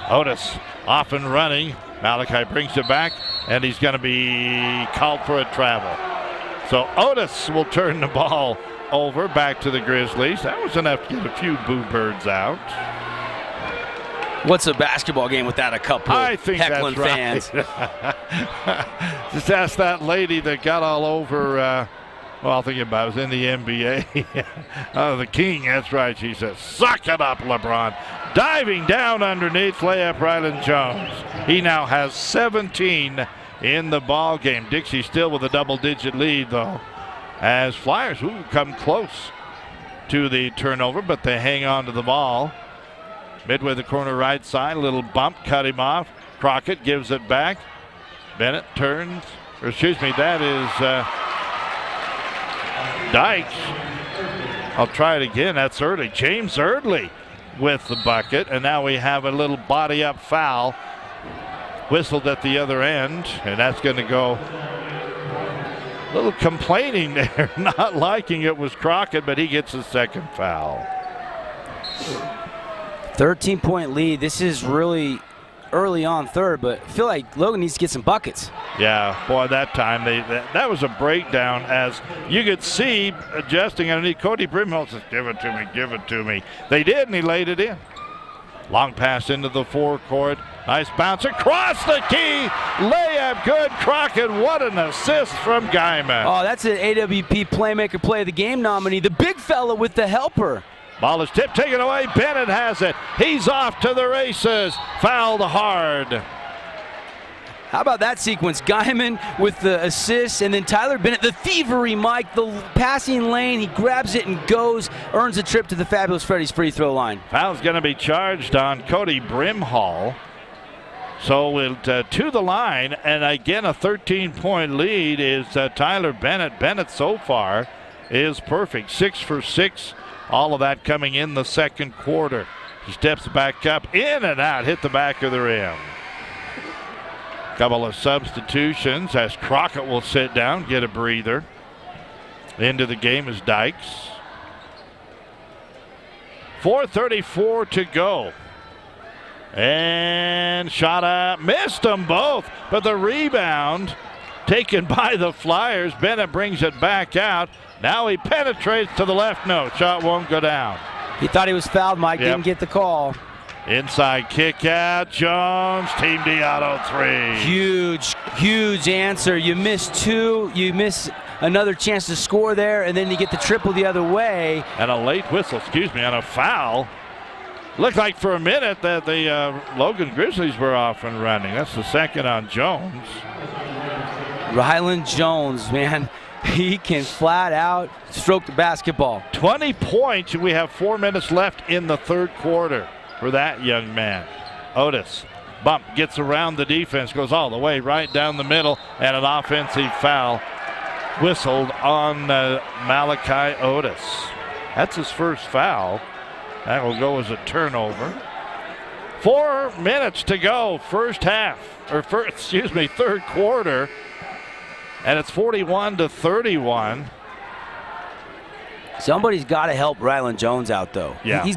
Otis off and running. Malachi brings it back, and he's going to be called for a travel. So Otis will turn the ball over back to the Grizzlies. That was enough to get a few boo birds out. What's a basketball game without a couple heckling that's right. fans? Just ask that lady that got all over, well, thinking about it, was in the NBA. The King, that's right. She says, suck it up, LeBron. Diving down underneath, layup Rylan Jones. He now has 17 in the ball game. Dixie still with a double-digit lead, though, as Flyers come close to the turnover, but they hang on to the ball. Midway the corner right side, a little bump, cut him off. Crockett gives it back. Bennett turns, or excuse me, that is Dykes. I'll try it again. That's Eardley. James Eardley with the bucket. And now we have a little body up foul whistled at the other end. And that's going to go a little complaining there. Not liking it was Crockett, but he gets his second foul. 13-point lead. This is really early on third, but I feel like Logan needs to get some buckets. Yeah, boy, that time that was a breakdown, as you could see adjusting underneath. Cody Brimhill says, give it to me, give it to me. They did, and he laid it in. Long pass into the forecourt. Nice bounce across the key. Layup good. Crockett, what an assist from Guymon. Oh, that's an AWP Playmaker Play of the Game nominee. The big fella with the helper. Ball is tipped, taken away. Bennett has it. He's off to the races. Fouled hard. How about that sequence? Guymon with the assist, and then Tyler Bennett, the thievery, Mike, the passing lane. He grabs it and goes, earns a trip to the Fabulous Freddy's free throw line. Foul's going to be charged on Cody Brimhall. So we'll to the line, and again a 13-point lead is Tyler Bennett. Bennett so far is perfect. 6 for 6. All of that coming in the second quarter. He steps back up, in and out, hit the back of the rim. Couple of substitutions as Crockett will sit down, get a breather. into the game is Dykes. 4:34 to go. And shot up, missed them both, but the rebound taken by the Flyers. Bennett brings it back out. Now he penetrates to the left. No, shot won't go down. He thought he was fouled, Mike. Yep. Didn't get the call. Inside kick out. Jones, Team Diotto 3. Huge answer. You miss two. You miss another chance to score there, and then you get the triple the other way. And a late whistle, on a foul. Looked like for a minute that the Logan Grizzlies were off and running. That's the second on Jones. Rylan Jones, man, he can flat out stroke the basketball. 20 points, and we have 4 minutes left in the third quarter for that young man. Otis, bump, gets around the defense, goes all the way right down the middle, and an offensive foul whistled on Malachi Otis. That's his first foul. That will go as a turnover. 4 minutes to go, third quarter. And it's 41-31. Somebody's got to help Rylan Jones out, though. Yeah. He's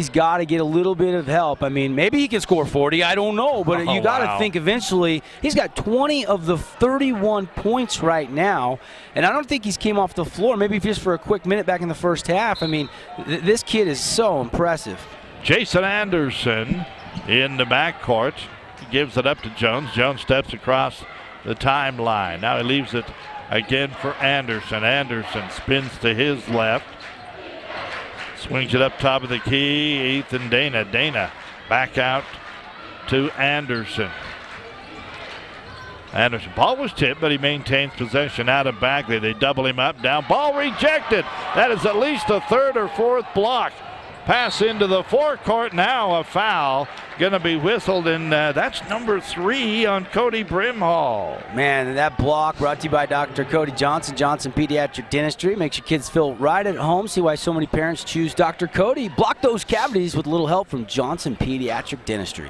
got to get a little bit of help. I mean, maybe he can score 40. I don't know. But you got to think eventually. He's got 20 of the 31 points right now. And I don't think he's came off the floor. Maybe just for a quick minute back in the first half. I mean, this kid is so impressive. Jason Anderson in the backcourt. He gives it up to Jones. Jones steps across the timeline. Now he leaves it again for Anderson. Anderson spins to his left. Swings it up top of the key. Ethan Dana. Dana back out to Anderson. Anderson. Ball was tipped, but he maintains possession out of Bagley. They double him up. Down. Ball rejected. That is at least the third or fourth block. Pass into the forecourt. Now a foul going to be whistled, and that's number 3 on Cody Brimhall. Man, that block brought to you by Dr. Cody Johnson, Johnson Pediatric Dentistry. Makes your kids feel right at home. See why so many parents choose Dr. Cody. Block those cavities with a little help from Johnson Pediatric Dentistry.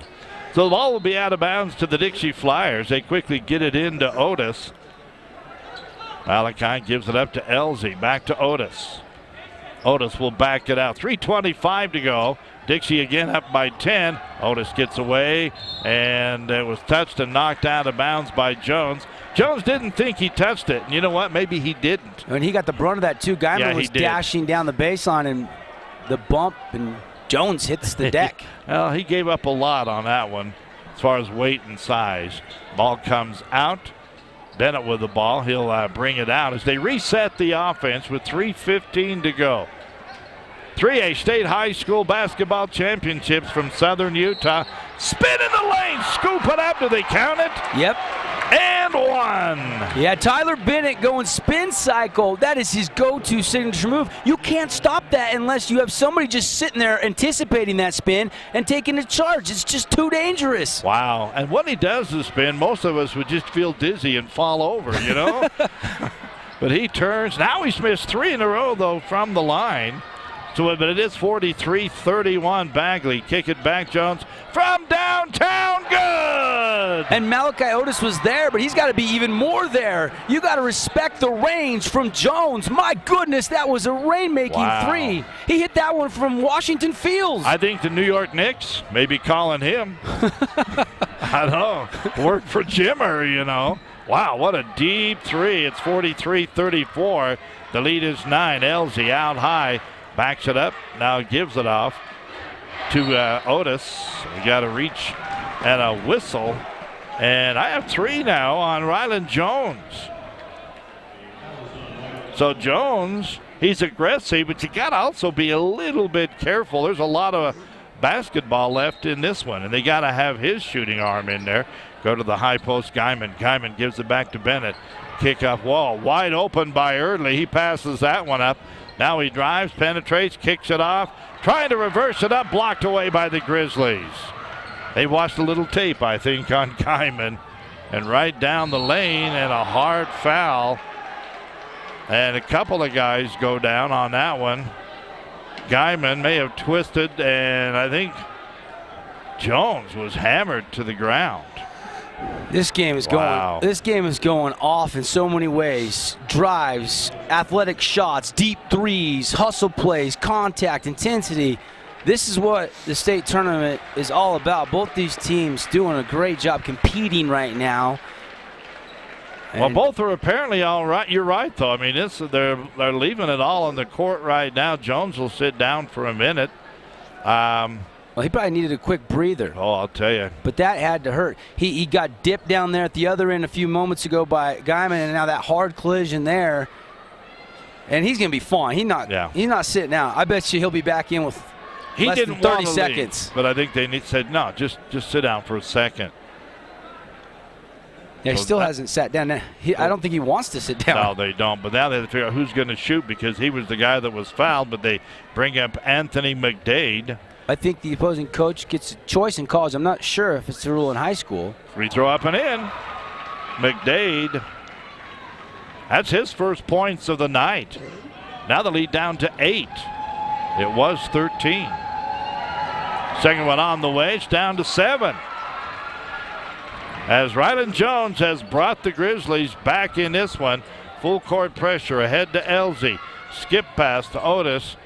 So the ball will be out of bounds to the Dixie Flyers. They quickly get it into Otis. Malachi gives it up to Elsie. Back to Otis. Otis will back it out. 3:25 to go. Dixie again up by 10. Otis gets away, and it was touched and knocked out of bounds by Jones. Jones didn't think he touched it. And you know what? Maybe he didn't. And he got the brunt of that, too. Guymon was dashing down the baseline, and the bump, and Jones hits the deck. Well, he gave up a lot on that one as far as weight and size. Ball comes out. Bennett with the ball. He'll bring it out as they reset the offense with 3:15 to go. 3A State High School Basketball Championships from Southern Utah. Spin in the lane. Scoop it up. Do they count it? Yep. And one. Yeah, Tyler Bennett going spin cycle. That is his go-to signature move. You can't stop that unless you have somebody just sitting there anticipating that spin and taking a charge. It's just too dangerous. Wow. And when he does the spin, most of us would just feel dizzy and fall over, you know? But he turns. Now he's missed 3 in a row, though, from the line. So, but it is 43-31. Bagley, kick it back. Jones from downtown, good! And Malachi Otis was there, but he's got to be even more there. You got to respect the range from Jones. My goodness, that was a rain-making 3. He hit that one from Washington Fields. I think the New York Knicks may be calling him. I don't know. Work for Jimmer, you know. Wow, what a deep 3. It's 43-34. The lead is 9. Elsie out high. Backs it up, now gives it off to Otis. We got a reach and a whistle. And I have 3 now on Rylan Jones. So Jones, he's aggressive, but you got to also be a little bit careful. There's a lot of basketball left in this one, and they got to have his shooting arm in there. Go to the high post, Guymon. Guymon gives it back to Bennett. Kick up wall, wide open by Eardley. He passes that one up. Now he drives, penetrates, kicks it off, trying to reverse it up, blocked away by the Grizzlies. They watched a little tape, I think, on Guymon, and right down the lane, and a hard foul. And a couple of guys go down on that one. Guymon may have twisted, and I think Jones was hammered to the ground. This game is going. This game is going off in so many ways. Drives, athletic shots, deep threes, hustle plays, contact, intensity. This is what the state tournament is all about. Both these teams doing a great job competing right now. Well, both are apparently all right. You're right, though. I mean, they're leaving it all on the court right now. Jones will sit down for a minute. Well, he probably needed a quick breather. Oh, I'll tell you. But that had to hurt. He got dipped down there at the other end a few moments ago by Guymon, and now that hard collision there. And he's going to be fine. He's not sitting out. I bet you he'll be back in with less than 30 seconds. Leave, but I think they said, no, just sit down for a second. Yeah, he still hasn't sat down. I don't think he wants to sit down. No, they don't. But now they have to figure out who's going to shoot because he was the guy that was fouled, but they bring up Anthony McDade. I think the opposing coach gets a choice in calls. I'm not sure if it's the rule in high school. Free throw up and in. McDade. That's his first points of the night. Now the lead down to 8. It was 13. Second one on the way. It's down to 7. As Rylan Jones has brought the Grizzlies back in this one. Full court pressure ahead to Elsie. Skip pass to Otis.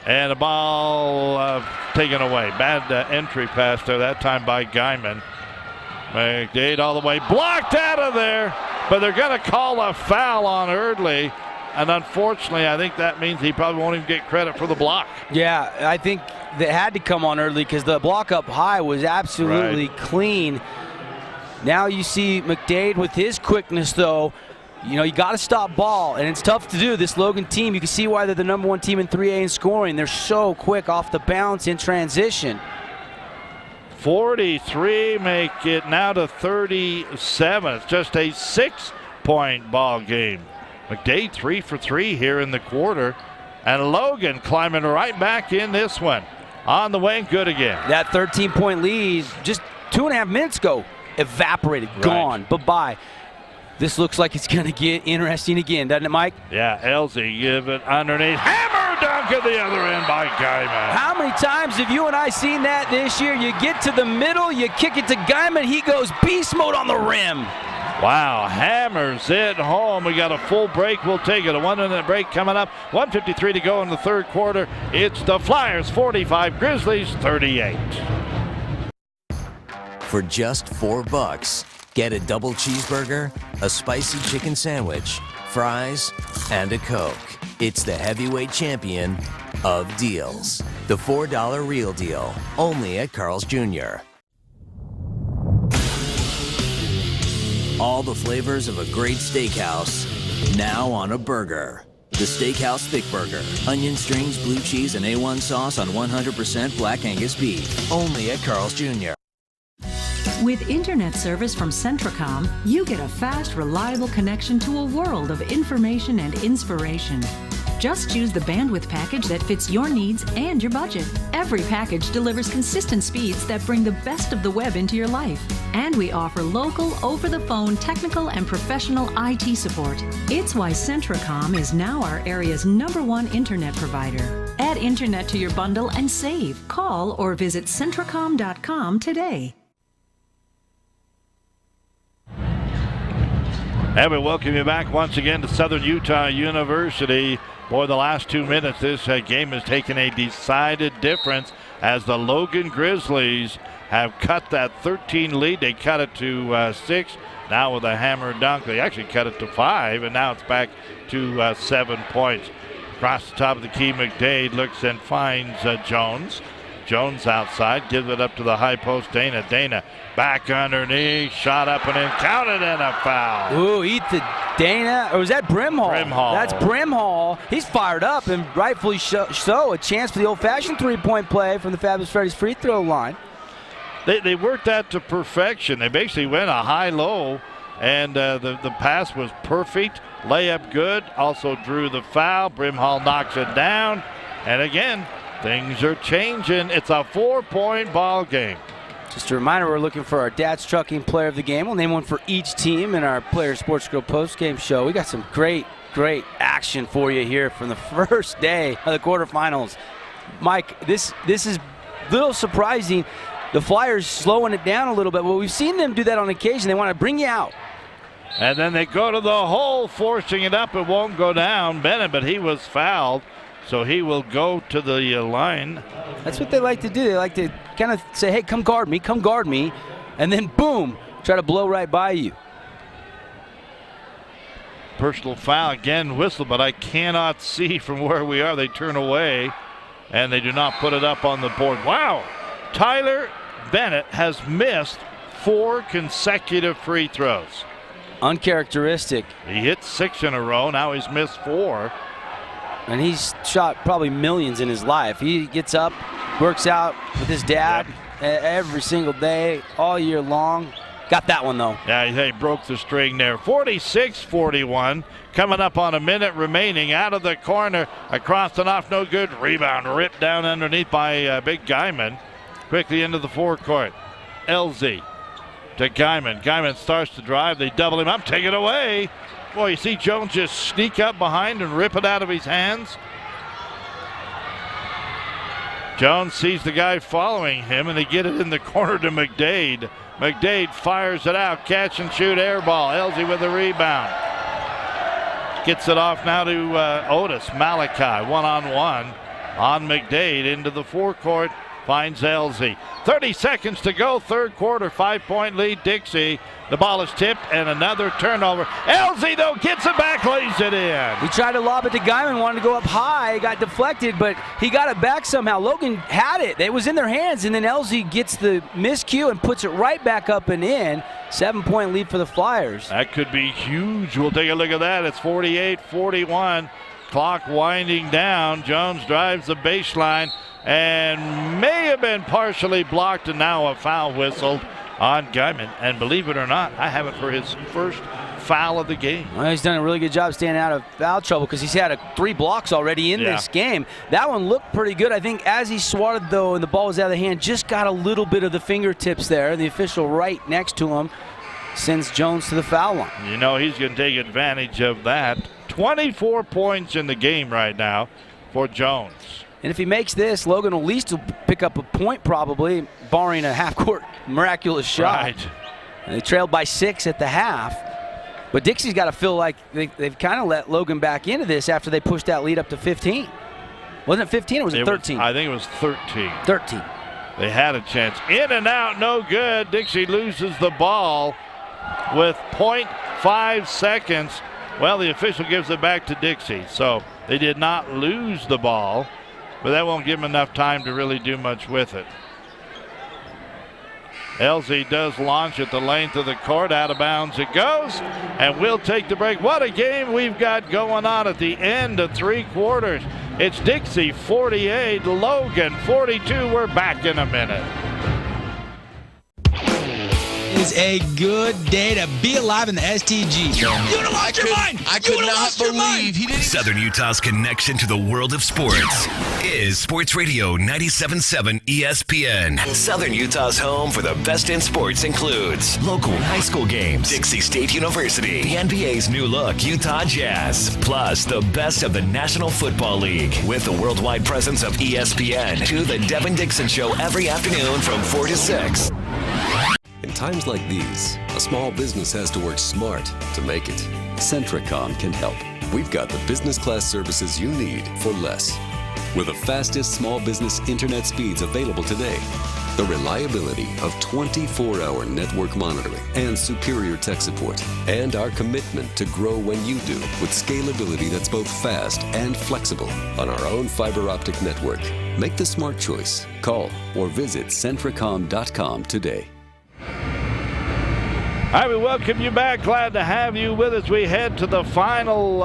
And a ball taken away. Bad entry pass there that time by Guymon. McDade all the way. Blocked out of there. But they're going to call a foul on Eardley. And unfortunately, I think that means he probably won't even get credit for the block. Yeah, I think that had to come on Eardley because the block up high was absolutely clean. Now you see McDade with his quickness, though. You know, you got to stop ball, and it's tough to do. This Logan team, you can see why they're the #1 team in 3A in scoring. They're so quick off the bounce in transition. 43 make it now to 37. It's just a 6-point ball game. McDade 3 for 3 here in the quarter, and Logan climbing right back in this one. On the way, good again. That 13-point lead just 2.5 minutes ago evaporated, gone, bye-bye. This looks like it's going to get interesting again, doesn't it, Mike? Yeah, Elsie give it underneath. Hammer dunk at the other end by Guymon. How many times have you and I seen that this year? You get to the middle, you kick it to Guymon, he goes beast mode on the rim. Wow, hammers it home. We got a full break. We'll take it. A 1-minute break coming up. 1:53 to go in the third quarter. It's the Flyers 45, Grizzlies 38. For just $4, get a double cheeseburger, a spicy chicken sandwich, fries, and a Coke. It's the heavyweight champion of deals. The $4 Real Deal, only at Carl's Jr. All the flavors of a great steakhouse, now on a burger. The Steakhouse Thick Burger. Onion strings, blue cheese, and A1 sauce on 100% Black Angus beef. Only at Carl's Jr. With internet service from Centracom, you get a fast, reliable connection to a world of information and inspiration. Just choose the bandwidth package that fits your needs and your budget. Every package delivers consistent speeds that bring the best of the web into your life. And we offer local, over-the-phone, technical, and professional IT support. It's why Centracom is now our area's #1 internet provider. Add internet to your bundle and save. Call or visit Centracom.com today. And we welcome you back once again to Southern Utah University. Boy, the last 2 minutes, this game has taken a decided difference as the Logan Grizzlies have cut that 13 lead. They cut it to 6. Now with a hammer dunk, they actually cut it to 5, and now it's back to 7 points. Across the top of the key, McDade looks and finds Jones. Jones outside, gives it up to the high post, Dana. Dana back underneath, shot up and in, counted, and a foul. Ooh, eat the Dana, or was that Brimhall? Brimhall. That's Brimhall. He's fired up, and rightfully so. A chance for the old-fashioned three-point play from the Fabulous Freddy's free throw line. They worked that to perfection. They basically went a high-low, and the pass was perfect. Layup good, also drew the foul. Brimhall knocks it down, and again, things are changing. It's a 4-point ball game. Just a reminder, we're looking for our Dad's Trucking Player of the Game. We'll name one for each team in our Player Sports Grill post-game show. We got some great action for you here from the first day of the quarterfinals. Mike, this is a little surprising. the Flyers slowing it down a little bit. Well, we've seen them do that on occasion. They want to bring you out. And then they go to the hole, forcing it up. It won't go down, Bennett, but he was fouled, so he will go to the line. That's what they like to do. They like to kind of say, hey, come guard me, and then boom, try to blow right by you. Personal foul again, whistle, but I cannot see from where we are. They turn away, and they do not put it up on the board. Wow, Tyler Bennett has missed 4 consecutive free throws. Uncharacteristic. He hit 6 in a row. Now he's missed 4. And he's shot probably millions in his life. He gets up, works out with his dad every single day, all year long. Got that one, though. Yeah, he broke the string there. 46-41. Coming up on a minute remaining. Out of the corner. Across and off, no good. Rebound ripped down underneath by big Guymon. Quickly into the forecourt. LZ to Guymon. Guymon starts to drive. They double him up. Take it away. Boy, you see Jones just sneak up behind and rip it out of his hands. Jones sees the guy following him, and they get it in the corner to McDade. McDade fires it out. Catch and shoot air ball. Elsie with the rebound. Gets it off now to Otis. Malachi one-on-one on McDade into the forecourt. Finds Elsie. 30 seconds to go, third quarter, 5-point lead, Dixie. The ball is tipped and another turnover. Elsie, though, gets it back, lays it in. He tried to lob it to Guymon, wanted to go up high, got deflected, but he got it back somehow. Logan had it. It was in their hands, and then Elsie gets the miscue and puts it right back up and in. 7-point lead for the Flyers. That could be huge. We'll take a look at that. It's 48-41. Clock winding down. Jones drives the baseline and may have been partially blocked, and now a foul whistled on Guymon. And believe it or not, I have it for his first foul of the game. Well, he's done a really good job staying out of foul trouble because he's had 3 blocks already in this game. That one looked pretty good. I think as he swatted, though, and the ball was out of the hand, just got a little bit of the fingertips there. The official right next to him sends Jones to the foul line. You know he's going to take advantage of that. 24 points in the game right now for Jones. And if he makes this, Logan will at least pick up a point probably, barring a half-court miraculous shot. Right. And they trailed by 6 at the half. But Dixie's got to feel like they've kind of let Logan back into this after they pushed that lead up to 15. Wasn't it 15 or was it 13? I think it was 13. 13. They had a chance. In and out, no good. Dixie loses the ball with 0.5 seconds. Well, the official gives it back to Dixie. So they did not lose the ball, but that won't give them enough time to really do much with it. Elsie does launch at the length of the court. Out of bounds it goes, and we'll take the break. What a game we've got going on at the end of 3 quarters. It's Dixie 48, Logan 42. We're back in a minute. Is a good day to be alive in the STG. You would have lost your mind. I could not believe he didn't. Southern Utah's connection to the world of sports is Sports Radio 97.7 ESPN. Southern Utah's home for the best in sports includes local high school games, Dixie State University, the NBA's new look, Utah Jazz, plus the best of the National Football League with the worldwide presence of ESPN to the Devin Dixon Show every afternoon from 4 to 6. In times like these, a small business has to work smart to make it. CentraCom can help. We've got the business class services you need for less. With the fastest small business internet speeds available today, the reliability of 24-hour network monitoring and superior tech support, and our commitment to grow when you do with scalability that's both fast and flexible on our own fiber optic network. Make the smart choice. Call or visit centracom.com today. All right, we welcome you back. Glad to have you with us. We head to the final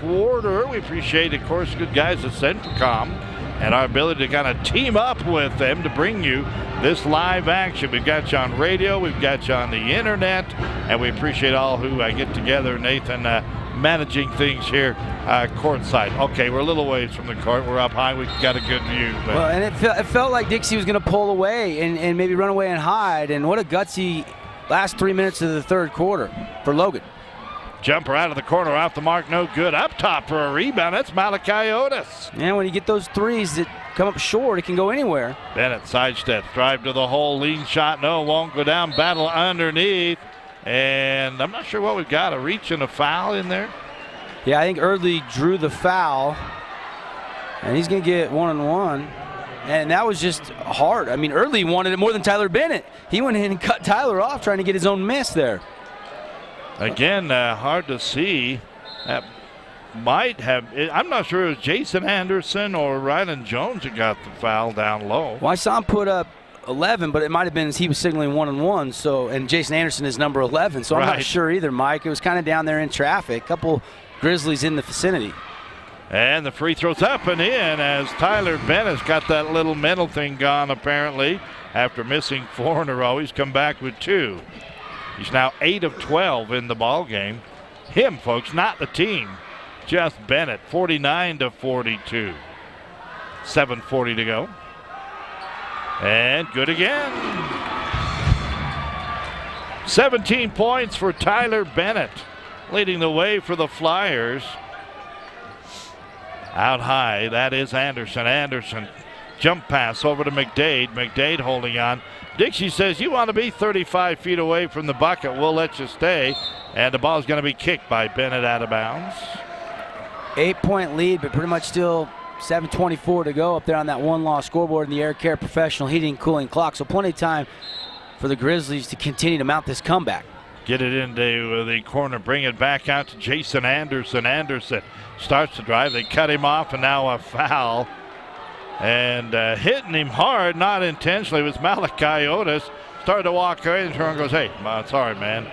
quarter. We appreciate, of course, good guys at Centracom and our ability to kind of team up with them to bring you this live action. We've got you on radio, we've got you on the internet, and we appreciate all who get together. Nathan managing things here courtside. Okay, we're a little ways from the court. We're up high. We've got a good view. But. Well, and it felt like Dixie was going to pull away and maybe run away and hide, and what a gutsy last 3 minutes of the third quarter for Logan. Jumper out of the corner, off the mark, no good. Up top for a rebound. That's Malachi Otis. And when you get those threes, come up short, it can go anywhere. Bennett sidesteps, drive to the hole, lean shot, no, won't go down, battle underneath. And I'm not sure what we've got, a reach and a foul in there. Yeah, I think Eardley drew the foul, and he's going to get 1-on-1. And that was just hard. I mean, Eardley wanted it more than Tyler Bennett. He went in and cut Tyler off trying to get his own miss there. Again, hard to see. That might have, I'm not sure it was Jason Anderson or Rylan Jones who got the foul down low. Well, I saw him put up 11, but it might have been as he was signaling 1-on-1. So, and Jason Anderson is number 11, so I'm not sure either, Mike. It was kind of down there in traffic. A couple Grizzlies in the vicinity. And the free throw's up and in as Tyler Bennett's got that little mental thing gone apparently after missing 4 in a row. He's come back with 2. He's now 8 of 12 in the ball game. Him, folks, not the team. Just Bennett, 49-42. 7:40 to go. And good again. 17 points for Tyler Bennett, leading the way for the Flyers. Out high, that is Anderson. Anderson, jump pass over to McDade. McDade holding on. Dixie says, you want to be 35 feet away from the bucket, we'll let you stay. And the ball's going to be kicked by Bennett out of bounds. 8-point lead, but pretty much still 7:24 to go up there on that one-loss scoreboard in the Air Care Professional Heating and Cooling Clock. So plenty of time for the Grizzlies to continue to mount this comeback. Get it into the corner, bring it back out to Jason Anderson. Anderson starts to drive, they cut him off, and now a foul. And hitting him hard, not intentionally, was Malachi Otis. Started to walk away, and Turner goes, hey, sorry, man.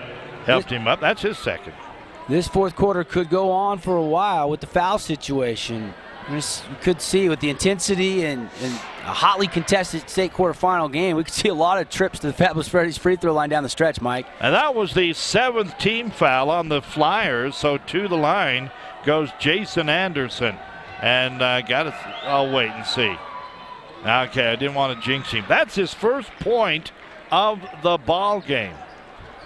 Helped him up. That's his second. This fourth quarter could go on for a while with the foul situation. You could see with the intensity and a hotly contested state quarterfinal game, we could see a lot of trips to the Fabulous Freddy's free throw line down the stretch, Mike. And that was the 7th team foul on the Flyers. So to the line goes Jason Anderson. And I'll wait and see. Okay, I didn't want to jinx him. That's his first point of the ball game.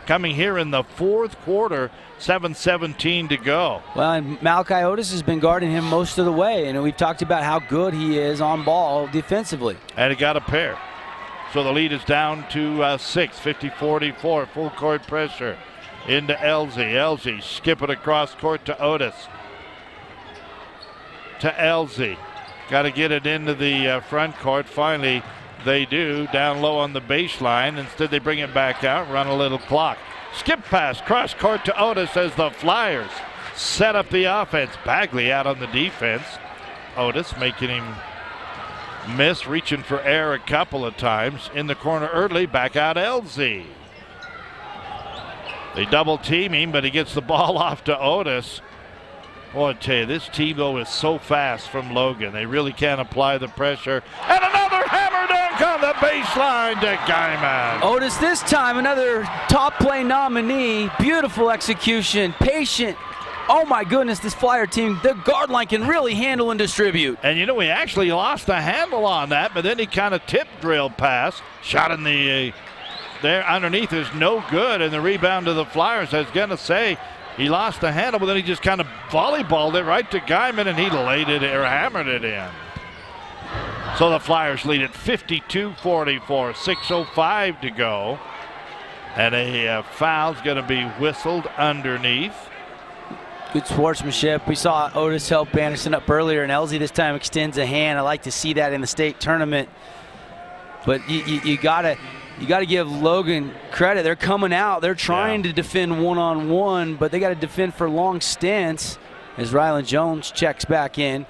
Coming here in the fourth quarter, 7:17 to go. Well, and Malachi Otis has been guarding him most of the way, and we've talked about how good he is on ball defensively. And he got a pair. So the lead is down to 6, 50-44, full court pressure into Elzy. Elzy skip it across court to Otis. To Elzy. Got to get it into the front court. Finally, they do. Down low on the baseline. Instead, they bring it back out, run a little clock. Skip pass, cross court to Otis as the Flyers set up the offense. Bagley out on the defense. Otis making him miss, reaching for air a couple of times. In the corner early, back out Elzy. They double team him, but he gets the ball off to Otis. Boy, I tell you, this team, though, is so fast from Logan. They really can't apply the pressure. And another hammer dunk on the baseline to Guymon. Otis this time, another top play nominee. Beautiful execution, patient. Oh, my goodness, this Flyer team, the guard line can really handle and distribute. And, you know, he actually lost the handle on that, but then he kind of tip drill pass. Shot in the there underneath is no good, and the rebound to the Flyers. I was going to say, he lost the handle, but then he just kind of volleyballed it right to Guymon, and he laid it or hammered it in. So the Flyers lead at 52-44, 6:05 to go. And a foul's going to be whistled underneath. Good sportsmanship. We saw Otis help Anderson up earlier, and Elzy this time extends a hand. I like to see that in the state tournament. But you gotta give Logan credit. They're coming out. They're trying to defend one-on-one, but they got to defend for long stints as Rylan Jones checks back in.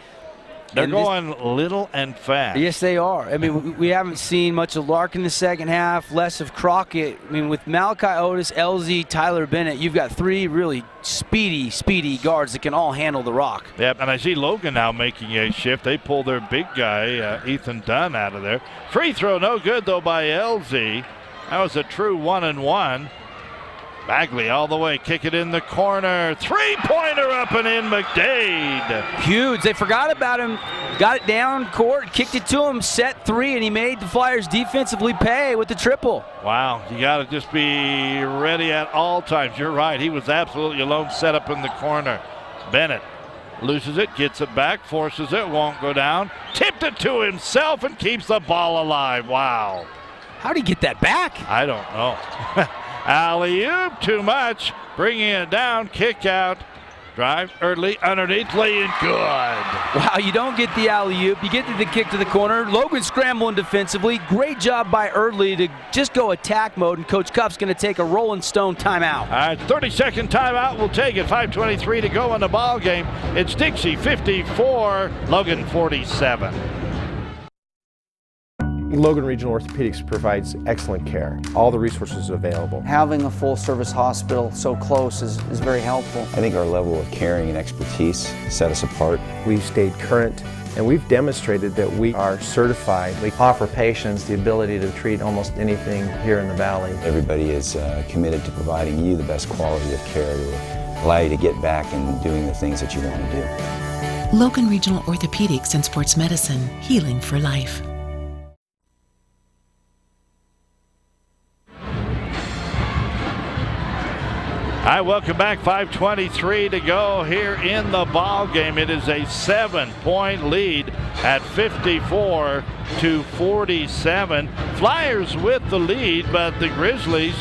They're going little and fast. Yes, they are. I mean, we haven't seen much of Larkin in the second half, less of Crockett. I mean, with Malachi Otis, Elzy, Tyler Bennett, you've got 3 really speedy guards that can all handle the rock. Yep, and I see Logan now making a shift. They pull their big guy, Ethan Dunn, out of there. Free throw no good, though, by Elzy. That was a true 1-and-1. Bagley all the way, kick it in the corner. 3-pointer up and in, McDade. Huge. They forgot about him. Got it down court, kicked it to him, set 3, and he made the Flyers defensively pay with the triple. Wow, you got to just be ready at all times. You're right. He was absolutely alone, set up in the corner. Bennett Loses it, gets it back, forces it, won't go down. Tipped it to himself and keeps the ball alive. Wow. How'd he get that back? I don't know. Alley-oop, too much. Bringing it down, kick out. Drive early, underneath, laying good. Wow, you don't get the alley-oop. You get the kick to the corner. Logan scrambling defensively. Great job by Eardley to just go attack mode, and Coach Cuff's going to take a Rolling Stone timeout. All right, 30-second timeout. We'll take it. 5:23 to go in the ball game. It's Dixie 54, Logan 47. Logan Regional Orthopedics provides excellent care. All the resources available. Having a full-service hospital so close is very helpful. I think our level of caring and expertise set us apart. We've stayed current, and we've demonstrated that we are certified. We offer patients the ability to treat almost anything here in the Valley. Everybody is committed to providing you the best quality of care to allow you to get back and doing the things that you want to do. Logan Regional Orthopedics and Sports Medicine, healing for life. Hi, welcome back. 5:23 to go here in the ball game. It is a 7-point lead at 54-47. Flyers with the lead, but the Grizzlies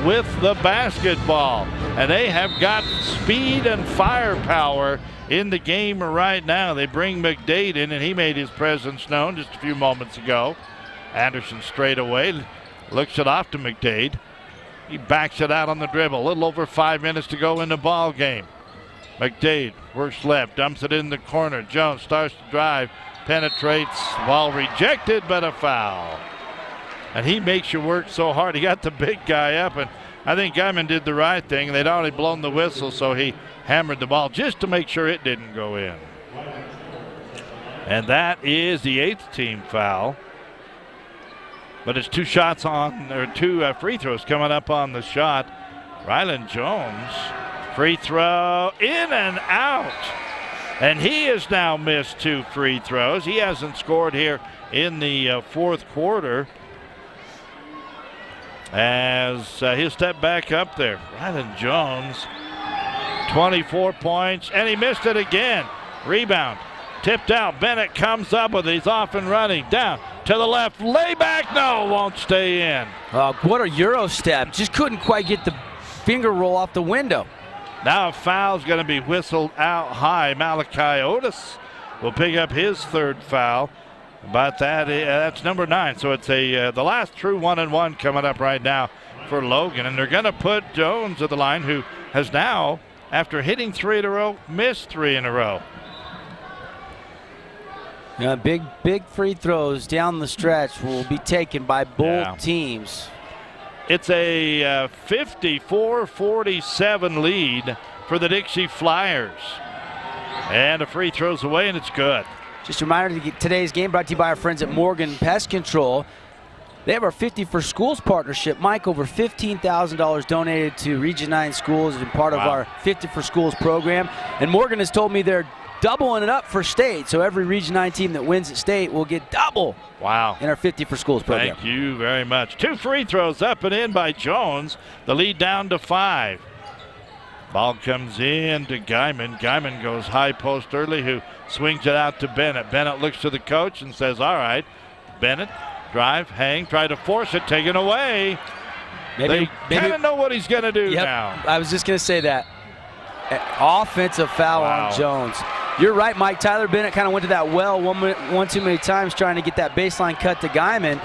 with the basketball. And they have got speed and firepower in the game right now. They bring McDade in, and he made his presence known just a few moments ago. Anderson straight away, looks it off to McDade. He backs it out on the dribble. A little over 5 minutes to go in the ball game. McDade works left, dumps it in the corner. Jones starts to drive, penetrates, ball rejected, but a foul. And he makes you work so hard. He got the big guy up, and I think Guymon did the right thing. They'd already blown the whistle, so he hammered the ball just to make sure it didn't go in. And that is the 8th team foul. But it's two free throws coming up on the shot. Rylan Jones, free throw, in and out. And he has now missed 2 free throws. He hasn't scored here in the fourth quarter. As he'll step back up there. Rylan Jones, 24 points, and he missed it again. Rebound, tipped out. Bennett comes up with it. He's off and running. Down to the left, layback, no, won't stay in. What a Euro step. Just couldn't quite get the finger roll off the window. Now a foul's going to be whistled out high. Malachi Otis will pick up his 3rd foul. But that's number 9. So it's the last true 1-and-1 coming up right now for Logan. And they're going to put Jones at the line, who has now, after hitting 3 in a row, missed 3 in a row. Yeah, big free throws down the stretch will be taken by both teams. It's a 54-47 lead for the Dixie Flyers. And a free throws away, and it's good. Just a reminder, today's game brought to you by our friends at Morgan Pest Control. They have our 50 for Schools partnership. Mike, over $15,000 donated to Region 9 schools as part of our 50 for Schools program. And Morgan has told me they're doubling it up for state, so every Region 9 team that wins at state will get double in our 50 for Schools program. Thank you very much. 2 free throws up and in by Jones. The lead down to 5. Ball comes in to Guymon. Guymon goes high post early, who swings it out to Bennett. Bennett looks to the coach and says, all right, Bennett, drive, hang, try to force it, taken away. They kind of know what he's going to do now. I was just going to say that. Offensive foul on Jones. You're right, Mike. Tyler Bennett kind of went to that well one too many times trying to get that baseline cut to Guymon.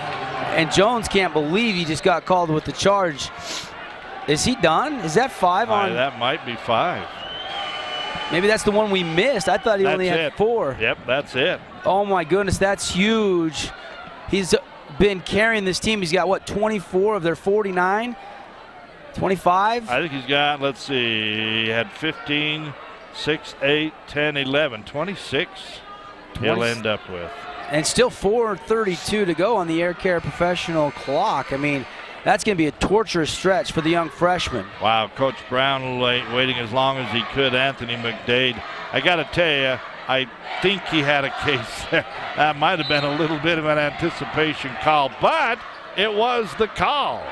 And Jones can't believe he just got called with the charge. Is he done? Is that 5 on? That might be 5. Maybe that's the one we missed. I thought he only had 4. Yep, that's it. Oh, my goodness, that's huge. He's been carrying this team. He's got, what, 24 of their 49? 25? I think he's got, let's see, he had 15, 6, 8, 10, 11, 26 he'll end up with. And still 4:32 to go on the Air Care Professional clock. I mean, that's going to be a torturous stretch for the young freshman. Wow, Coach Brown waiting as long as he could. Anthony McDade, I got to tell you, I think he had a case there. That might have been a little bit of an anticipation call, but it was the call.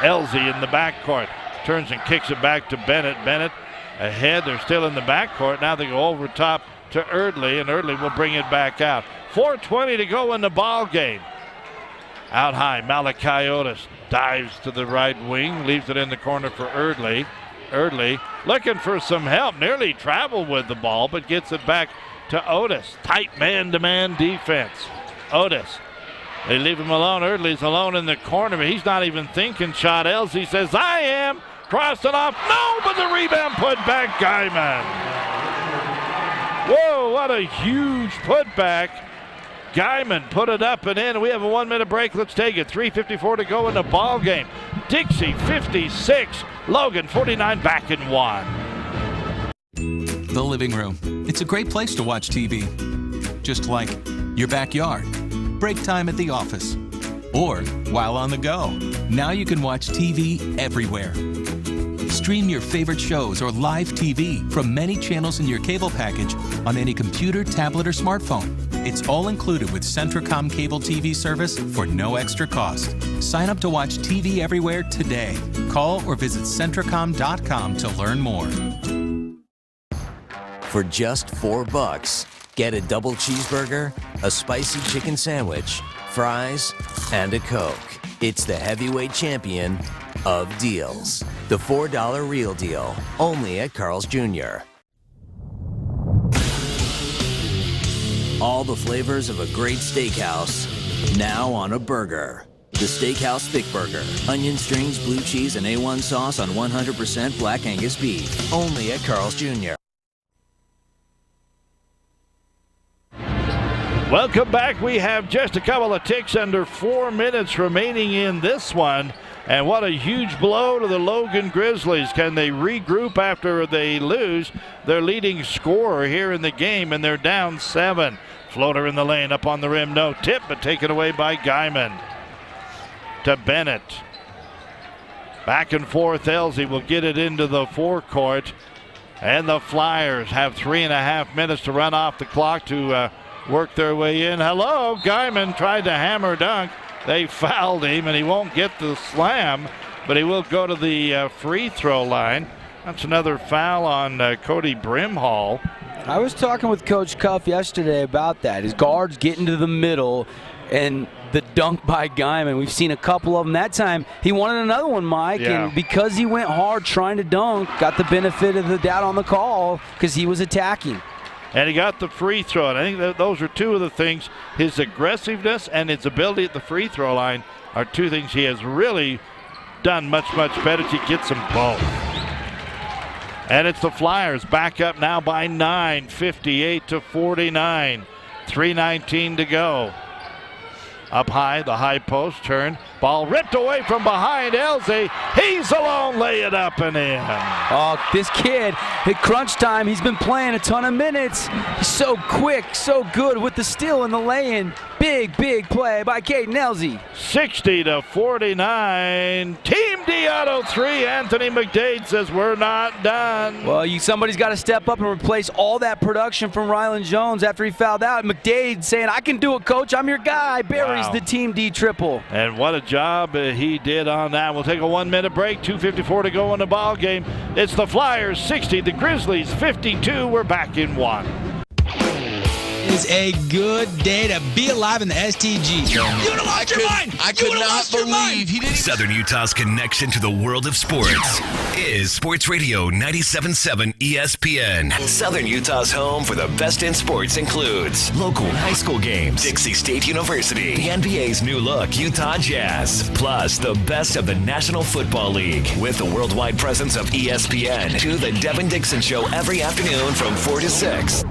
Elsie in the backcourt turns and kicks it back to Bennett. Bennett ahead. They're still in the backcourt. Now they go over top to Erdley, and Erdley will bring it back out. 4:20 to go in the ball game. Out high, Malachi Otis dives to the right wing, leaves it in the corner for Erdley. Erdley looking for some help, nearly traveled with the ball, but gets it back to Otis. Tight man-to-man defense. Otis, they leave him alone. Erdley's alone in the corner, but he's not even thinking shot. Elsie says, I am. Crossed it off. No, but the rebound put back Guymon. Whoa, what a huge putback. Guymon put it up and in. We have a 1-minute break. Let's take it. 3:54 to go in the ball game. Dixie 56, Logan 49, back in 1. The living room. It's a great place to watch TV. Just like your backyard, break time at the office, or while on the go. Now you can watch TV everywhere. Stream your favorite shows or live TV from many channels in your cable package on any computer, tablet, or smartphone. It's all included with Centracom cable TV service for no extra cost. Sign up to watch TV everywhere today. Call or visit Centracom.com to learn more. For just $4, get a double cheeseburger, a spicy chicken sandwich, fries, and a Coke. It's the heavyweight champion of deals. The $4 Real Deal, only at Carl's Jr. All the flavors of a great steakhouse, now on a burger. The Steakhouse Thick Burger. Onion strings, blue cheese, and A1 sauce on 100% Black Angus beef. Only at Carl's Jr. Welcome back. We have just a couple of ticks under 4 minutes remaining in this one. And what a huge blow to the Logan Grizzlies. Can they regroup after they lose their leading scorer here in the game? And they're down 7. Floater in the lane, up on the rim, no tip, but taken away by Guymon. To Bennett. Back and forth, Elsie will get it into the forecourt. And the Flyers have 3.5 minutes to run off the clock to work their way in. Hello, Guymon tried to hammer dunk. They fouled him, and he won't get the slam, but he will go to the free throw line. That's another foul on Cody Brimhall. I was talking with Coach Cuff yesterday about that. His guards get into the middle, and the dunk by Guymon. We've seen a couple of them. That time, he wanted another one, Mike, and because he went hard trying to dunk, got the benefit of the doubt on the call because he was attacking. And he got the free throw, and I think that those are two of the things. His aggressiveness and his ability at the free throw line are two things he has really done much, much better. He gets them both. And it's the Flyers back up now by 9, 58-49. 3:19 to go. Up high, the high post turn. Ball ripped away from behind Elsie. He's alone, lay it up and in. Oh, this kid, at crunch time, he's been playing a ton of minutes. He's so quick, so good with the steal and the lay-in. Big, big play by Caden Elsie. 60-49. Team D Auto 3. Anthony McDade says we're not done. Well, somebody's got to step up and replace all that production from Rylan Jones after he fouled out. McDade saying, I can do it, coach. I'm your guy. Buries the Team D triple. And what a job he did on that. We'll take a 1-minute break. 2:54 to go in the ball game. It's the Flyers 60, the Grizzlies 52. We're back in 1. Is a good day to be alive in the STG. You lost your mind. I could not believe he didn't. Southern Utah's connection to the world of sports is Sports Radio 97.7 ESPN. Southern Utah's home for the best in sports includes local high school games, Dixie State University, the NBA's new look, Utah Jazz, plus the best of the National Football League with the worldwide presence of ESPN to the Devin Dixon Show every afternoon from 4 to 6.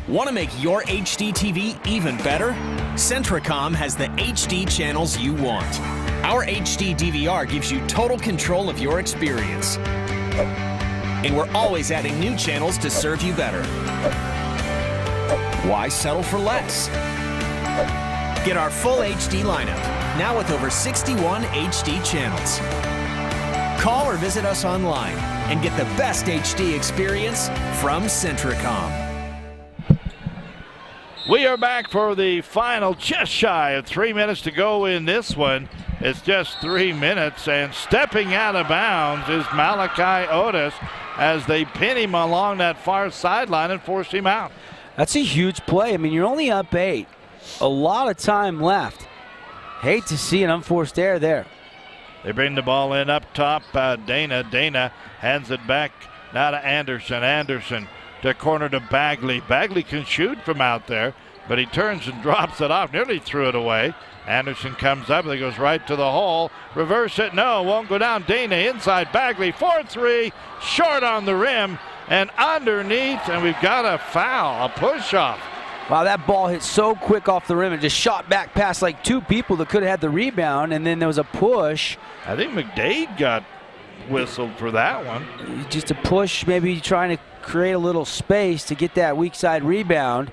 Want to make your HD TV even better? Centracom has the HD channels you want. Our HD DVR gives you total control of your experience. And we're always adding new channels to serve you better. Why settle for less? Get our full HD lineup, now with over 61 HD channels. Call or visit us online and get the best HD experience from Centracom. We are back for the final, just shy of 3 minutes to go in this one. It's just 3 minutes, and stepping out of bounds is Malachi Otis. as they pin him along that far sideline and force him out. That's a huge play. I mean, you're only up 8. A lot of time left. Hate to see an unforced error there. They bring the ball in up top. Dana hands it back now to Anderson. Anderson to corner to Bagley. Bagley can shoot from out there, but he turns and drops it off. Nearly threw it away. Anderson comes up. He goes right to the hole. Reverse it. No, won't go down. Dana inside Bagley. 4-3. Short on the rim and underneath. And we've got a foul, a push-off. Wow, that ball hit so quick off the rim and just shot back past like 2 people that could have had the rebound, and then there was a push. I think McDade got whistled for that one. Just a push, maybe trying to create a little space to get that weak side rebound,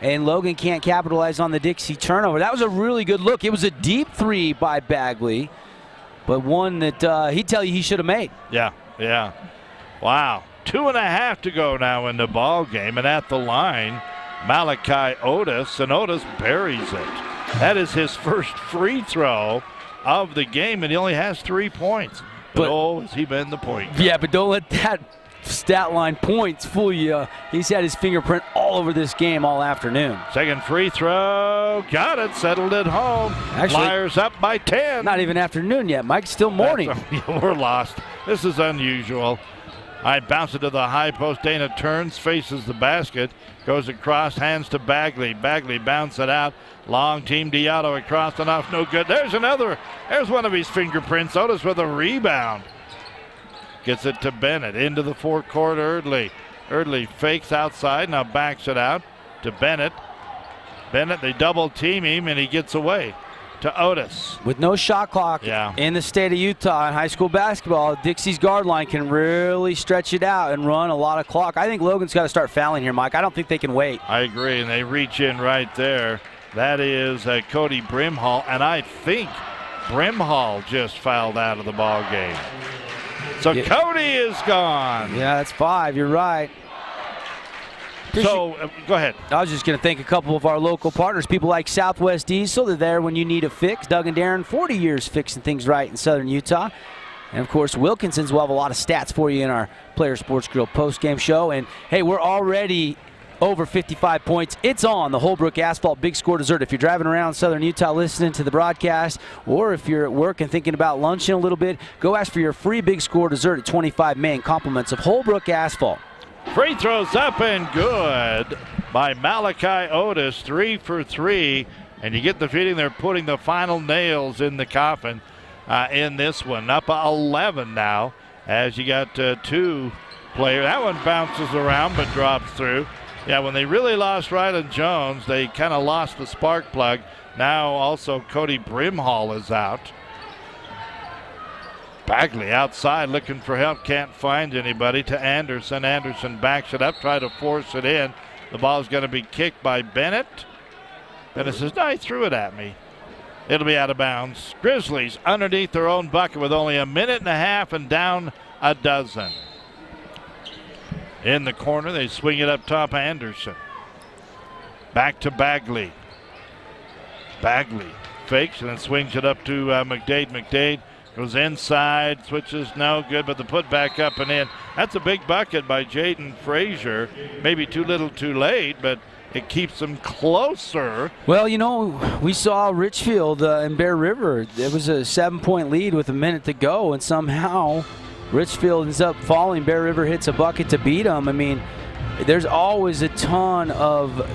and Logan can't capitalize on the Dixie turnover. That was a really good look. It was a deep 3 by Bagley, but one that he'd tell you he should have made. Yeah. Wow. 2.5 to go now in the ball game, and at the line, Malachi Otis, and Otis buries it. That is his first free throw of the game, and he only has 3 points. But has he been the point guard. Yeah, but don't let that stat line points fool you. He's had his fingerprint all over this game all afternoon. Second free throw, got it, settled it home. Actually, Flyers up by 10. Not even afternoon yet, Mike, still morning. We're lost. This is unusual. I bounce it to the high post. Dana turns, faces the basket, goes across, hands to Bagley. Bagley bounce it out. Long team Diallo across and off, no good. There's another. There's one of his fingerprints. Otis with a rebound. Gets it to Bennett into the forecourt. Erdley fakes outside, now backs it out to Bennett. Bennett, they double team him and he gets away to Otis. With no shot clock in the state of Utah in high school basketball, Dixie's guard line can really stretch it out and run a lot of clock. I think Logan's got to start fouling here, Mike. I don't think they can wait. I agree, and they reach in right there. That is Cody Brimhall, and I think Brimhall just fouled out of the ball game. So Cody is gone. Yeah, that's 5. You're right. So, go ahead. I was just going to thank a couple of our local partners, people like Southwest Diesel. They're there when you need a fix. Doug and Darren, 40 years fixing things right in southern Utah. And, of course, Wilkinson's will have a lot of stats for you in our Player Sports Grill postgame show. And, hey, we're already over 55 points. It's on the Holbrook Asphalt Big Score Dessert. If you're driving around southern Utah listening to the broadcast, or if you're at work and thinking about lunching a little bit, go ask for your free Big Score Dessert at 25 main compliments of Holbrook Asphalt. Free throws up and good by Malachi Otis, 3 for 3. And you get the feeling they're putting the final nails in the coffin in this one. Up 11 now as you got 2 players. That one bounces around but drops through. Yeah, when they really lost Rylan Jones, they kind of lost the spark plug. Now also Cody Brimhall is out. Bagley outside looking for help, can't find anybody, to Anderson. Anderson backs it up, try to force it in. The ball's going to be kicked by Bennett. Bennett says, no, he threw it at me. It'll be out of bounds. Grizzlies underneath their own bucket with only 1.5 minutes and down a dozen. In the corner, they swing it up top, Anderson. Back to Bagley. Bagley fakes and then swings it up to McDade. McDade goes inside, switches, no good, but the put back up and in. That's a big bucket by Jaden Frazier. Maybe too little too late, but it keeps them closer. Well, you know, we saw Richfield in Bear River. It was a 7-point lead with 1 minute to go, and somehow Richfield ends up falling. Bear River hits a bucket to beat them. I mean, there's always a ton of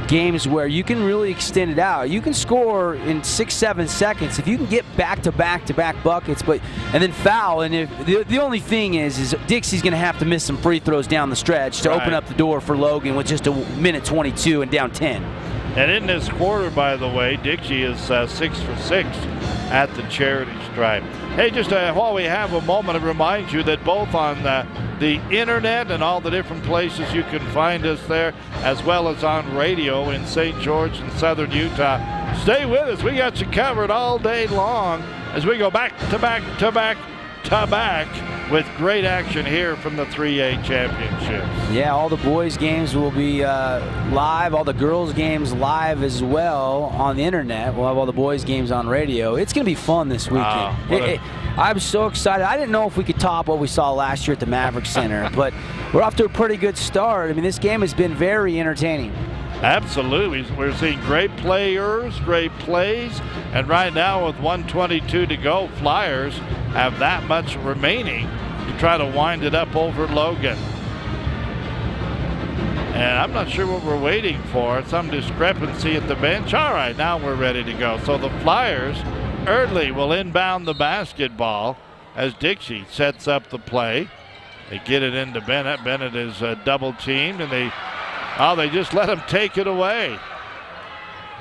games where you can really extend it out. You can score in 6-7 seconds if you can get back-to-back buckets, and then foul. And if the only thing is Dixie's going to have to miss some free throws down the stretch to open up the door for Logan with just 1:22 and down 10. And in this quarter, by the way, Dixie is 6 for 6 at the charity stripe. Hey, just while we have a moment, to remind you that both on the internet and all the different places you can find us there, as well as on radio in St. George and southern Utah. Stay with us. We got you covered all day long as we go back to back to back Utah back with great action here from the 3A championships. Yeah, all the boys' games will be live. All the girls' games live as well on the internet. We'll have all the boys' games on radio. It's going to be fun this weekend. I'm so excited. I didn't know if we could top what we saw last year at the Maverick Center, but we're off to a pretty good start. I mean, this game has been very entertaining. Absolutely. We're seeing great players, great plays, and right now with 1:22 to go, Flyers have that much remaining to try to wind it up over Logan. And I'm not sure what we're waiting for. Some discrepancy at the bench. All right, now we're ready to go. So the Flyers, Eardley will inbound the basketball as Dixie sets up the play. They get it into Bennett. Bennett is double teamed, and they just let him take it away.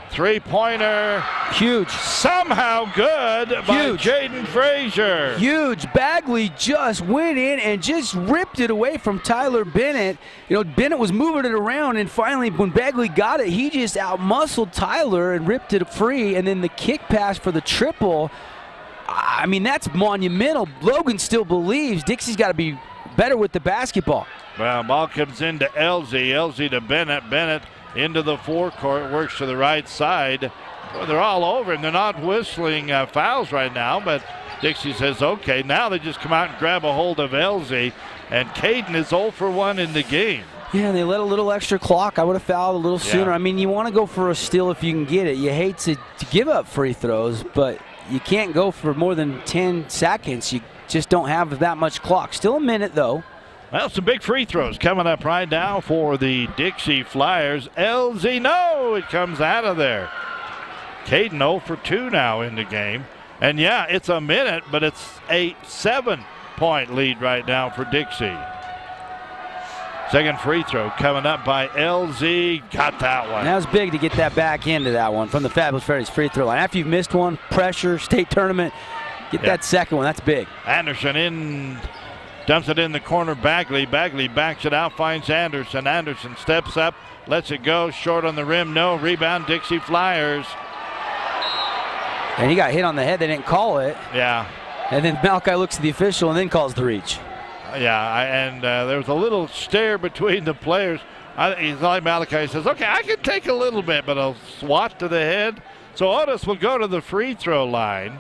Three-pointer. Huge. Somehow good by Jaden Frazier. Huge. Bagley just went in and just ripped it away from Tyler Bennett. You know, Bennett was moving it around, and finally when Bagley got it, he just out-muscled Tyler and ripped it free, and then the kick pass for the triple. I mean, that's monumental. Logan still believes Dixie's got to be better with the basketball. Well, ball comes into LZ. LZ to Bennett. Bennett into the forecourt, works to the right side. Well, they're all over, and they're not whistling fouls right now, but Dixie says, okay, now they just come out and grab a hold of LZ, and Caden is 0 for 1 in the game. Yeah, and they let a little extra clock. I would have fouled a little sooner. I mean, you want to go for a steal if you can get it. You hate to give up free throws, but you can't go for more than 10 seconds. You just don't have that much clock. Still a minute, though. Well, some big free throws coming up right now for the Dixie Flyers. LZ, no, it comes out of there. Caden 0 for 2 now in the game. And yeah, it's a minute, but it's a 7-point lead right now for Dixie. Second free throw coming up by LZ. Got that one. That was big to get that back into that one from the Fabulous Freddy's free throw line. After you've missed one, pressure, state tournament, get that second one. That's big. Anderson in. Dumps it in the corner, Bagley. Bagley backs it out, finds Anderson. Anderson steps up, lets it go, short on the rim, no. Rebound, Dixie Flyers. And he got hit on the head, they didn't call it. Yeah. And then Malachi looks at the official and then calls the reach. Yeah, there was a little stare between the players. He's like Malachi says, okay, I can take a little bit, but a swat to the head. So Otis will go to the free throw line.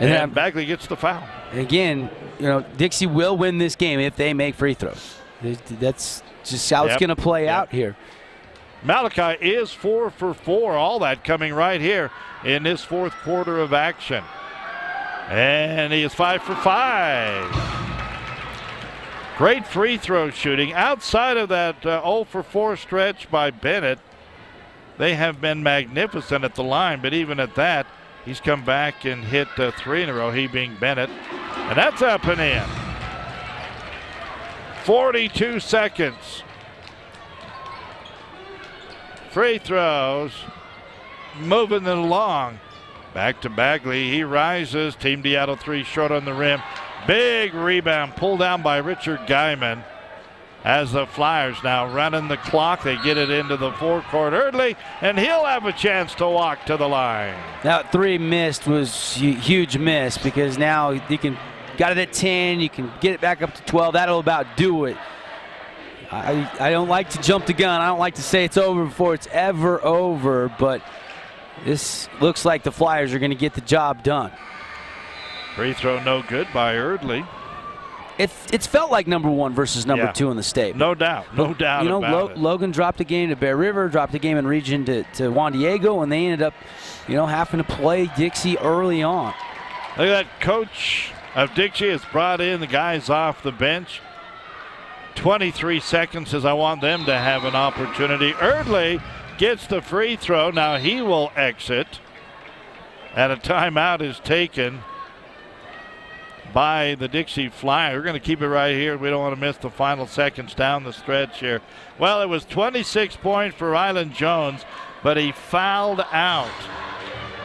And Bagley gets the foul. Again, you know, Dixie will win this game if they make free throws. That's just how it's going to play out here. Malachi is 4 for 4. All that coming right here in this fourth quarter of action. And he is 5 for 5. Great free throw shooting. Outside of that 0 for 4 stretch by Bennett, they have been magnificent at the line, but even at that, he's come back and hit 3 in a row, he being Bennett. And that's up and in. 42 seconds. Free throws. Moving it along. Back to Bagley. He rises. Team D out of 3, short on the rim. Big rebound pulled down by Richard Guymon. As the Flyers now running the clock, they get it into the forecourt early, and he'll have a chance to walk to the line. That 3 missed was huge miss because now you can got it at 10, you can get it back up to 12. That'll about do it. I don't like to jump the gun. I don't like to say it's over before it's ever over, but this looks like the Flyers are going to get the job done. Free throw no good by Eardley. It's felt like number 1 versus number 2 in the state. No doubt. No doubt about it. Logan dropped a game to Bear River, dropped a game in region to Juan Diego, and they ended up, having to play Dixie early on. Look at that. Coach of Dixie has brought in the guys off the bench. 23 seconds says I want them to have an opportunity. Eardley gets the free throw. Now he will exit. And a timeout is taken by the Dixie Flyers. We're going to keep it right here. We don't want to miss the final seconds down the stretch here. Well, it was 26 points for Rylan Jones, but he fouled out.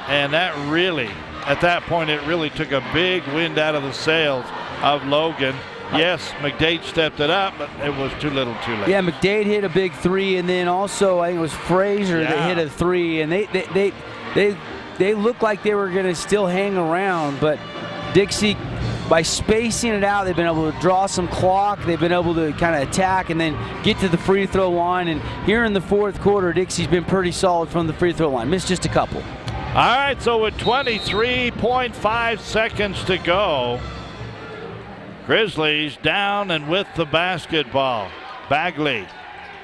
And that really, at that point, it really took a big wind out of the sails of Logan. Yes, McDade stepped it up, but it was too little too late. Yeah, McDade hit a big 3, and then also I think it was Frazier that hit a 3, and they looked like they were going to still hang around, but Dixie by spacing it out, they've been able to draw some clock. They've been able to kind of attack and then get to the free throw line. And here in the fourth quarter, Dixie's been pretty solid from the free throw line. Missed just a couple. All right, so with 23.5 seconds to go, Grizzlies down and with the basketball. Bagley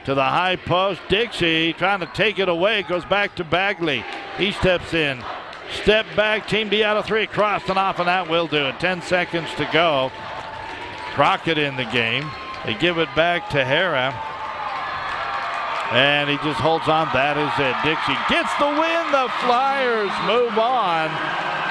to the high post. Dixie trying to take it away. Goes back to Bagley. He steps in. Step back. Team D out of three. Crossed and off, and that will do it. 10 seconds to go. Crockett in the game. They give it back to Hara. And he just holds on. That is it. Dixie gets the win. The Flyers move on.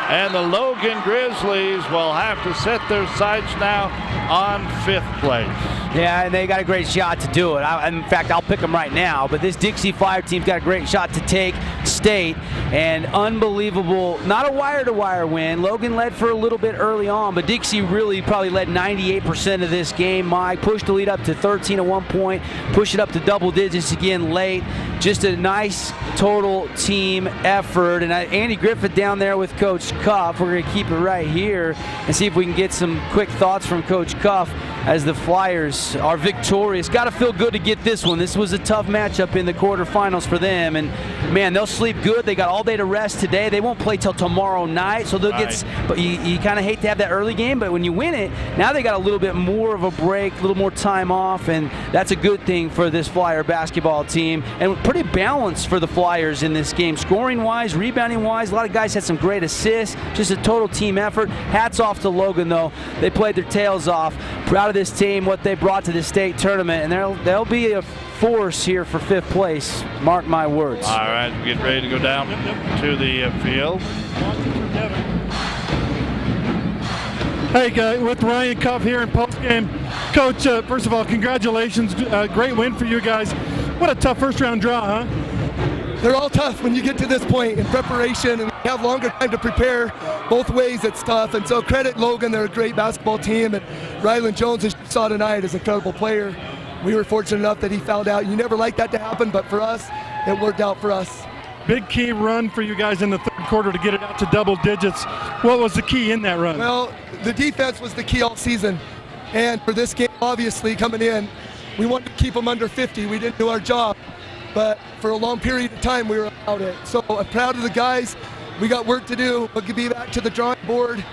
And the Logan Grizzlies will have to set their sights now on 5th place. Yeah, and they got a great shot to do it. In fact, I'll pick them right now. But this Dixie Flyer team's got a great shot to take State. And unbelievable, not a wire-to-wire win. Logan led for a little bit early on, but Dixie really probably led 98% of this game. Mike pushed the lead up to 13 at one point, pushed it up to double digits again late. Just a nice total team effort. And Andy Griffith down there with Coach Cuff. We're going to keep it right here and see if we can get some quick thoughts from Coach Cuff as the Flyers are victorious. Got to feel good to get this one. This was a tough matchup in the quarterfinals for them, and man, they'll sleep good. They got all day to rest today. They won't play till tomorrow night, so they'll get. But you kind of hate to have that early game, but when you win it, now they got a little bit more of a break, a little more time off, and that's a good thing for this Flyer basketball team. And pretty balanced for the Flyers in this game, scoring-wise, rebounding-wise. A lot of guys had some great assists. Just a total team effort. Hats off to Logan, though. They played their tails off. Proud of this team, what they brought to the state tournament, and they'll be a force here for 5th place. Mark my words. All right, we get ready to go down to the field. Hey, guys, with Ryan Cuff here in postgame. Coach, first of all, congratulations. Great win for you guys. What a tough first-round draw, huh? They're all tough when you get to this point in preparation, and we have longer time to prepare. Both ways it's tough, and so credit Logan. They're a great basketball team, and Rylan Jones, as you saw tonight, is an incredible player. We were fortunate enough that he fouled out. You never like that to happen, but for us, it worked out for us. Big key run for you guys in the third quarter to get it out to double digits. What was the key in that run? Well, the defense was the key all season, and for this game, obviously, coming in, we wanted to keep them under 50. We didn't do our job. But for a long period of time, we were out it. So I'm proud of the guys. We got work to do. We'll be back to the drawing board.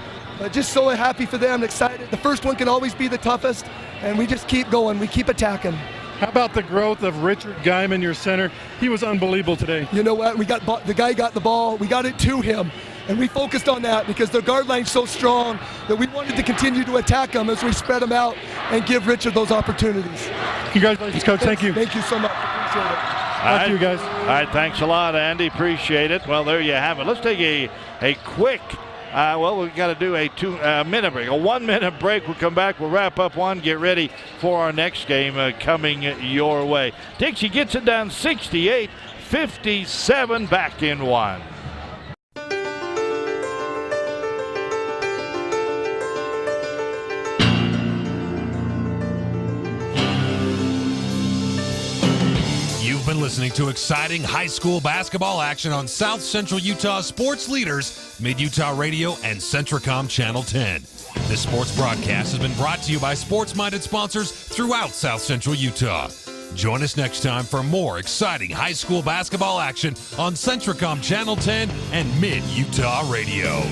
Just so happy for them, excited. The first one can always be the toughest, and we just keep going. We keep attacking. How about the growth of Richard Guymon, your center? He was unbelievable today. You know what? The guy got the ball. We got it to him. And we focused on that because their guard line's so strong that we wanted to continue to attack them as we spread them out and give Richard those opportunities. Congratulations, Coach. Thank you. Thank you so much. Appreciate it. Thank you, guys. All right, thanks a lot, Andy. Appreciate it. Well, there you have it. Let's take a quick, we've got to do a 2-minute break, a 1-minute break. We'll come back. We'll wrap up one. Get ready for our next game coming your way. Dixie gets it down 68-57, back in one. You've been listening to exciting high school basketball action on South Central Utah sports leaders, Mid-Utah Radio and Centracom Channel 10. This sports broadcast has been brought to you by sports-minded sponsors throughout South Central Utah. Join us next time for more exciting high school basketball action on Centracom Channel 10 and Mid-Utah Radio.